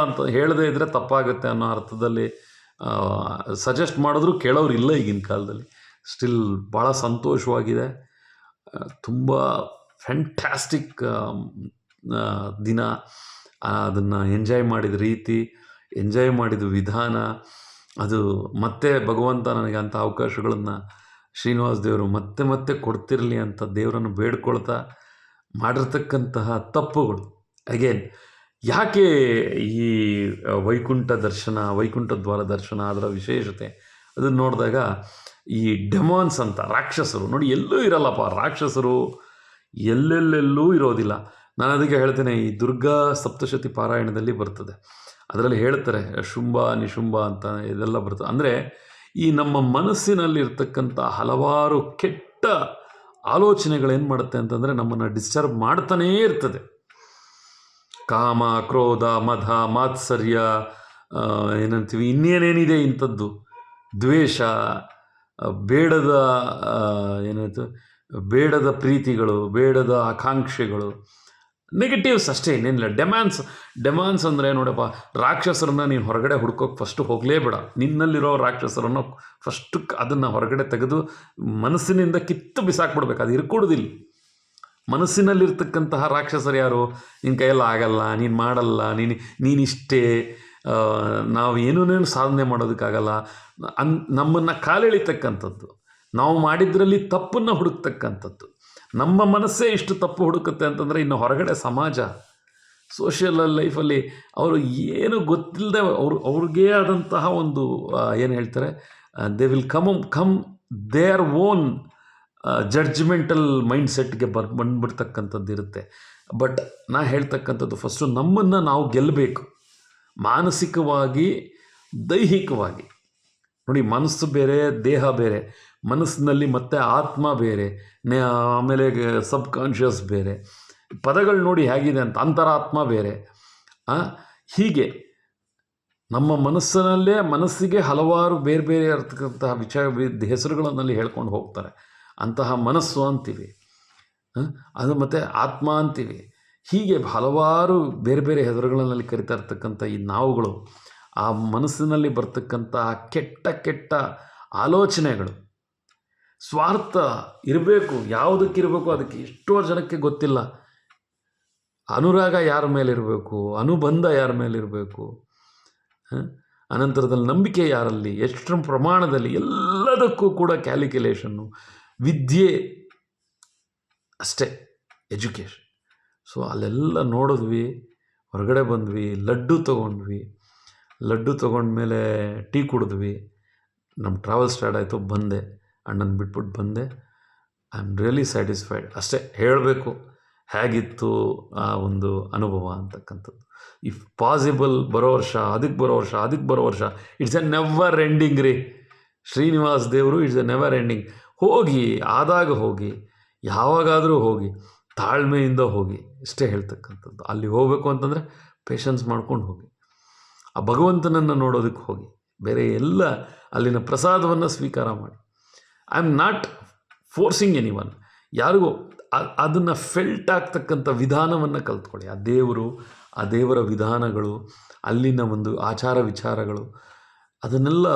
ಹೇಳದೇ ಇದ್ದರೆ ತಪ್ಪಾಗುತ್ತೆ ಅನ್ನೋ ಅರ್ಥದಲ್ಲಿ ಸಜೆಸ್ಟ್ ಮಾಡಿದ್ರು ಕೇಳೋರು ಇಲ್ಲ ಈಗಿನ ಕಾಲದಲ್ಲಿ. ಸ್ಟಿಲ್ ಭಾಳ ಸಂತೋಷವಾಗಿದೆ. ತುಂಬ ಫ್ಯಾಂಟ್ಯಾಸ್ಟಿಕ್ ದಿನ. ಅದನ್ನು ಎಂಜಾಯ್ ಮಾಡಿದ ರೀತಿ, ಎಂಜಾಯ್ ಮಾಡಿದ ವಿಧಾನ, ಅದು ಮತ್ತೆ ಭಗವಂತ ನನಗೆ ಅಂಥ ಅವಕಾಶಗಳನ್ನು ಶ್ರೀನಿವಾಸ್ ದೇವರು ಮತ್ತೆ ಮತ್ತೆ ಕೊಡ್ತಿರಲಿ ಅಂತ ದೇವರನ್ನು ಬೇಡ್ಕೊಳ್ತಾ ಮಾಡಿರ್ತಕ್ಕಂತಹ ತಪ್ಪುಗಳು. ಅಗೇನ್ ಯಾಕೆ ಈ ವೈಕುಂಠ ದರ್ಶನ, ವೈಕುಂಠ ದ್ವಾರ ದರ್ಶನ, ಅದರ ವಿಶೇಷತೆ ಅದನ್ನು ನೋಡಿದಾಗ ಈ ಡೆಮಾನ್ಸ್ ಅಂತ ರಾಕ್ಷಸರು ನೋಡಿ, ಎಲ್ಲೂ ಇರಲ್ಲಪ್ಪ ರಾಕ್ಷಸರು, ಎಲ್ಲೆಲ್ಲೆಲ್ಲೂ ಇರೋದಿಲ್ಲ. ನಾನು ಅದಕ್ಕೆ ಹೇಳ್ತೇನೆ, ಈ ದುರ್ಗಾ ಸಪ್ತಶತಿ ಪಾರಾಯಣದಲ್ಲಿ ಬರ್ತದೆ, ಅದರಲ್ಲಿ ಹೇಳ್ತಾರೆ ಶುಂಭ ನಿಶುಂಭ ಅಂತ ಇದೆಲ್ಲ ಬರ್ತದೆ. ಅಂದರೆ ಈ ನಮ್ಮ ಮನಸ್ಸಿನಲ್ಲಿರ್ತಕ್ಕಂಥ ಹಲವಾರು ಕೆಟ್ಟ ಆಲೋಚನೆಗಳೇನು ಮಾಡುತ್ತೆ ಅಂತಂದರೆ ನಮ್ಮನ್ನು ಡಿಸ್ಟರ್ಬ್ ಮಾಡ್ತಾನೇ ಇರ್ತದೆ. ಕಾಮ, ಕ್ರೋಧ, ಮದ, ಮಾತ್ಸರ್ಯ, ಏನಂತೀವಿ ಇನ್ನೇನೇನಿದೆ ಇಂಥದ್ದು, ದ್ವೇಷ, ಬೇಡದ ಏನಾಯ್ತು ಬೇಡದ ಪ್ರೀತಿಗಳು, ಬೇಡದ ಆಕಾಂಕ್ಷೆಗಳು, ನೆಗೆಟಿವ್ಸ್ ಅಷ್ಟೇ, ಇನ್ನೇನಿಲ್ಲ. ಡೆಮಾನ್ಸ್ ಅಂದರೆ ನೋಡಪ್ಪ, ರಾಕ್ಷಸರನ್ನ ನೀನು ಹೊರಗಡೆ ಹುಡ್ಕೋಕೆ ಫಸ್ಟು ಹೋಗಲೇಬೇಡ. ನಿನ್ನಲ್ಲಿರೋ ರಾಕ್ಷಸರನ್ನು ಫಸ್ಟು ಅದನ್ನು ಹೊರಗಡೆ ತೆಗೆದು ಮನಸ್ಸಿನಿಂದ ಕಿತ್ತು ಬಿಸಾಕ್ಬಿಡ್ಬೇಕು, ಅದು ಇರ್ಕೊಡೋದಿಲ್ಲ. ಮನಸ್ಸಿನಲ್ಲಿರ್ತಕ್ಕಂತಹ ರಾಕ್ಷಸರು ಯಾರು? ನಿನ್ನ ಕೈಯಲ್ಲಿ ಆಗಲ್ಲ, ನೀನು ಮಾಡಲ್ಲ, ನೀನಿಷ್ಟೇ, ನಾವು ಏನೇನು ಸಾಧನೆ ಮಾಡೋದಕ್ಕಾಗಲ್ಲ, ನಮ್ಮನ್ನು ಕಾಲೆಳಿತಕ್ಕಂಥದ್ದು, ನಾವು ಮಾಡಿದ್ರಲ್ಲಿ ತಪ್ಪನ್ನು ಹುಡುಕ್ತಕ್ಕಂಥದ್ದು. ನಮ್ಮ ಮನಸ್ಸೇ ಇಷ್ಟು ತಪ್ಪು ಹುಡುಕುತ್ತೆ ಅಂತಂದರೆ ಇನ್ನು ಹೊರಗಡೆ ಸಮಾಜ, ಸೋಷಿಯಲ್ ಲೈಫಲ್ಲಿ ಅವರು ಏನು ಗೊತ್ತಿಲ್ಲದೆ ಅವ್ರಿಗೇ ಆದಂತಹ ಒಂದು ಏನು ಹೇಳ್ತಾರೆ, they will come their own judgemental ಮೈಂಡ್ಸೆಟ್ಗೆ ಬಂದ್ಬಿಡ್ತಕ್ಕಂಥದ್ದು ಇರುತ್ತೆ. ಬಟ್ ನಾ ಹೇಳ್ತಕ್ಕಂಥದ್ದು ಫಸ್ಟು ನಮ್ಮನ್ನು ನಾವು ಗೆಲ್ಲಬೇಕು, ಮಾನಸಿಕವಾಗಿ, ದೈಹಿಕವಾಗಿ. ನೋಡಿ, ಮನಸ್ಸು ಬೇರೆ, ದೇಹ ಬೇರೆ, ಮನಸ್ಸಿನಲ್ಲಿ ಮತ್ತೆ ಆತ್ಮ ಬೇರೆ, ಆಮೇಲೆ ಸಬ್ ಕಾನ್ಷಿಯಸ್ ಬೇರೆ, ಪದಗಳು ನೋಡಿ ಹೇಗಿದೆ ಅಂತ, ಅಂತರಾತ್ಮ ಬೇರೆ. ಹೀಗೆ ನಮ್ಮ ಮನಸ್ಸಿಗೆ ಹಲವಾರು ಬೇರೆ ಬೇರೆ ಇರ್ತಕ್ಕಂತಹ ಹೆಸರುಗಳನ್ನಲ್ಲಿ ಹೇಳ್ಕೊಂಡು ಹೋಗ್ತಾರೆ. ಅಂತಹ ಮನಸ್ಸು ಅಂತೀವಿ, ಅದು ಮತ್ತು ಆತ್ಮ ಅಂತೀವಿ. ಹೀಗೆ ಹಲವಾರು ಬೇರೆ ಬೇರೆ ಹೆಸರುಗಳಲ್ಲಿ ಕರಿತಾ ಇರ್ತಕ್ಕಂಥ ಈ ನಾವುಗಳು, ಆ ಮನಸ್ಸಿನಲ್ಲಿ ಬರ್ತಕ್ಕಂತಹ ಕೆಟ್ಟ ಕೆಟ್ಟ ಆಲೋಚನೆಗಳು, ಸ್ವಾರ್ಥ ಇರಬೇಕು, ಯಾವುದಕ್ಕಿರಬೇಕು ಅದಕ್ಕೆ ಎಷ್ಟೋ ಜನಕ್ಕೆ ಗೊತ್ತಿಲ್ಲ. ಅನುರಾಗ ಯಾರ ಮೇಲಿರಬೇಕು, ಅನುಬಂಧ ಯಾರ ಮೇಲಿರಬೇಕು, ಅನಂತರದಲ್ಲಿ ನಂಬಿಕೆ ಯಾರಲ್ಲಿ, ಎಷ್ಟು ಪ್ರಮಾಣದಲ್ಲಿ, ಎಲ್ಲದಕ್ಕೂ ಕೂಡ ಕ್ಯಾಲ್ಕುಲೇಷನ್ನು, ವಿದ್ಯೆ ಅಷ್ಟೇ, ಎಜುಕೇಷನ್. ಸೊ ಅಲ್ಲೆಲ್ಲ ನೋಡಿದ್ವಿ, ಹೊರಗಡೆ ಬಂದ್ವಿ, ಲಡ್ಡು ತೊಗೊಂಡ್ಮೇಲೆ ಟೀ ಕುಡಿದ್ವಿ, ನಮ್ಮ ಟ್ರಾವೆಲ್ ಸ್ಟಾರ್ಟ್ ಆಯಿತು, ಬಂದೆ, ಅಣ್ಣನ ಬಿಟ್ಬಿಟ್ಟು ಬಂದೆ. I am really satisfied. ಅಷ್ಟೇ ಹೇಳಬೇಕು ಹೇಗಿತ್ತು ಆ ಒಂದು ಅನುಭವ ಅಂತಕ್ಕಂಥದ್ದು. ಇಫ್ ಪಾಸಿಬಲ್ ಬರೋ ವರ್ಷ ಇಟ್ಸ್ ಎ ನೆವರ್ ಎಂಡಿಂಗ್ ರೀ. ಶ್ರೀನಿವಾಸ್ ದೇವರು ಇಟ್ಸ್ ಎ ನೆವರ್ ಎಂಡಿಂಗ್. ಹೋಗಿ, ಆದಾಗ ಹೋಗಿ, ಯಾವಾಗಾದರೂ ಹೋಗಿ, ತಾಳ್ಮೆಯಿಂದ ಹೋಗಿ, ಇಷ್ಟೇ ಹೇಳ್ತಕ್ಕಂಥದ್ದು. ಅಲ್ಲಿ ಹೋಗಬೇಕು ಅಂತಂದರೆ ಪೇಷನ್ಸ್ ಮಾಡ್ಕೊಂಡು ಹೋಗಿ, ಆ ಭಗವಂತನನ್ನು ನೋಡೋದಕ್ಕೆ ಹೋಗಿ, ಬೇರೆ ಎಲ್ಲ ಅಲ್ಲಿನ ಪ್ರಸಾದವನ್ನು ಸ್ವೀಕಾರ ಮಾಡಿ. I am not forcing anyone, ಯಾರಿಗೂ ಅದನ್ನು ಫೆಲ್ಟ್ ಆಗ್ತಕ್ಕಂಥ ವಿಧಾನವನ್ನು ಕಲ್ತ್ಕೊಳ್ಳಿ. ಆ ದೇವರ ವಿಧಾನಗಳು, ಅಲ್ಲಿನ ಒಂದು ಆಚಾರ ವಿಚಾರಗಳು, ಅದನ್ನೆಲ್ಲ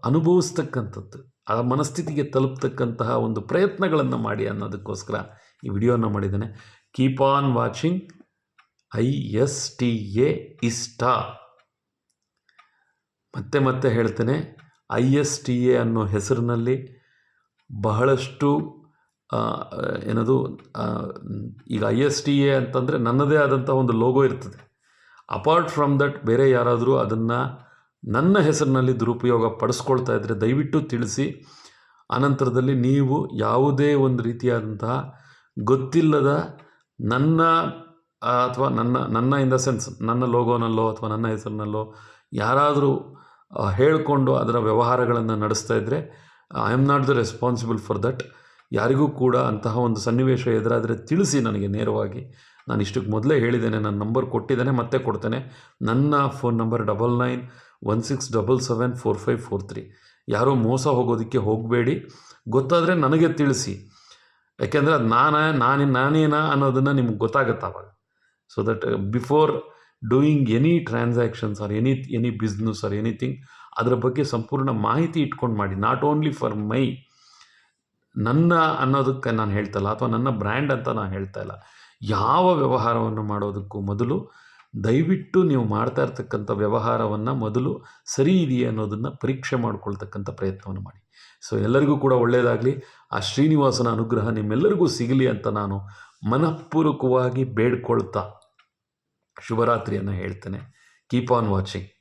ಅನುಭವಿಸ್ತಕ್ಕಂಥದ್ದು, ಆ ಮನಸ್ಥಿತಿಗೆ ತಲುಪ್ತಕ್ಕಂತಹ ಒಂದು ಪ್ರಯತ್ನಗಳನ್ನು ಮಾಡಿ ಅನ್ನೋದಕ್ಕೋಸ್ಕರ ಈ ವಿಡಿಯೋನ ಮಾಡಿದ್ದೇನೆ. ಕೀಪ್ ಆನ್ ವಾಚಿಂಗ್ ISTA ಇಷ್ಟ. ಮತ್ತೆ ಹೇಳ್ತೇನೆ, ISTA ಅನ್ನೋ ಹೆಸರಿನಲ್ಲಿ ಬಹಳಷ್ಟು ಏನದು, ಈಗ ISTA ಅಂತಂದರೆ ನನ್ನದೇ ಆದಂಥ ಒಂದು ಲೋಗೋ ಇರ್ತದೆ. ಅಪಾರ್ಟ್ ಫ್ರಮ್ ದಟ್ ಬೇರೆ ಯಾರಾದರೂ ಅದನ್ನು ನನ್ನ ಹೆಸರಿನಲ್ಲಿ ದುರುಪಯೋಗ ಪಡಿಸ್ಕೊಳ್ತಾ ಇದ್ದರೆ ದಯವಿಟ್ಟು ತಿಳಿಸಿ. ಅನಂತರದಲ್ಲಿ ನೀವು ಯಾವುದೇ ಒಂದು ರೀತಿಯಾದಂತಹ ಗೊತ್ತಿಲ್ಲದ ನನ್ನ ಅಥವಾ ನನ್ನ ಇನ್ ದ ಸೆನ್ಸ್ ನನ್ನ ಲೋಗೋನಲ್ಲೋ ಅಥವಾ ನನ್ನ ಹೆಸರಿನಲ್ಲೋ ಯಾರಾದರೂ ಹೇಳಿಕೊಂಡು ಅದರ ವ್ಯವಹಾರಗಳನ್ನು ನಡೆಸ್ತಾ ಇದ್ದರೆ I am not the responsible for that. ಯಾರಿಗೂ ಕೂಡ ಅಂತಹ ಒಂದು ಸನ್ನಿವೇಶ ಎದುರಾದರೆ ತಿಳಿಸಿ ನನಗೆ ನೇರವಾಗಿ. ನಾನು ಇಷ್ಟಕ್ಕೆ ಮೊದಲೇ ಹೇಳಿದ್ದೇನೆ, ನನ್ನ ನಂಬರ್ ಕೊಟ್ಟಿದ್ದೇನೆ, ಮತ್ತೆ ಕೊಡ್ತೇನೆ. ನನ್ನ ಫೋನ್ ನಂಬರ್ 9916774543. ಯಾರೂ ಮೋಸ ಹೋಗೋದಕ್ಕೆ ಹೋಗಬೇಡಿ. ಗೊತ್ತಾದರೆ ನನಗೆ ತಿಳಿಸಿ, ಯಾಕೆಂದರೆ ಅದು ನಾನೇನಾ ಅನ್ನೋದನ್ನು ನಿಮ್ಗೆ ಗೊತ್ತಾಗುತ್ತೆ ಆವಾಗ. So that before doing any transactions R any business or anything, ಅದರ ಬಗ್ಗೆ ಸಂಪೂರ್ಣ ಮಾಹಿತಿ ಇಟ್ಕೊಂಡು ಮಾಡಿ. ನಾಟ್ ಓನ್ಲಿ ಫಾರ್ ನನ್ನ ಅನ್ನೋದಕ್ಕೆ ನಾನು ಹೇಳ್ತಾ ಇಲ್ಲ, ಅಥವಾ ನನ್ನ ಬ್ರ್ಯಾಂಡ್ ಅಂತ ನಾನು ಹೇಳ್ತಾ ಇಲ್ಲ. ಯಾವ ವ್ಯವಹಾರವನ್ನು ಮಾಡೋದಕ್ಕೂ ಮೊದಲು ದಯವಿಟ್ಟು ನೀವು ಮಾಡ್ತಾ ಇರ್ತಕ್ಕಂಥ ವ್ಯವಹಾರವನ್ನು ಮೊದಲು ಸರಿ ಇದೆಯೇ ಅನ್ನೋದನ್ನು ಪರೀಕ್ಷೆ ಮಾಡ್ಕೊಳ್ತಕ್ಕಂಥ ಪ್ರಯತ್ನವನ್ನು ಮಾಡಿ. ಸೊ ಎಲ್ಲರಿಗೂ ಕೂಡ ಒಳ್ಳೆಯದಾಗಲಿ. ಆ ಶ್ರೀನಿವಾಸನ ಅನುಗ್ರಹ ನಿಮ್ಮೆಲ್ಲರಿಗೂ ಸಿಗಲಿ ಅಂತ ನಾನು ಮನಃಪೂರ್ವಕವಾಗಿ ಬೇಡ್ಕೊಳ್ತಾ ಶುಭರಾತ್ರಿಯನ್ನು ಹೇಳ್ತೇನೆ. Keep on watching.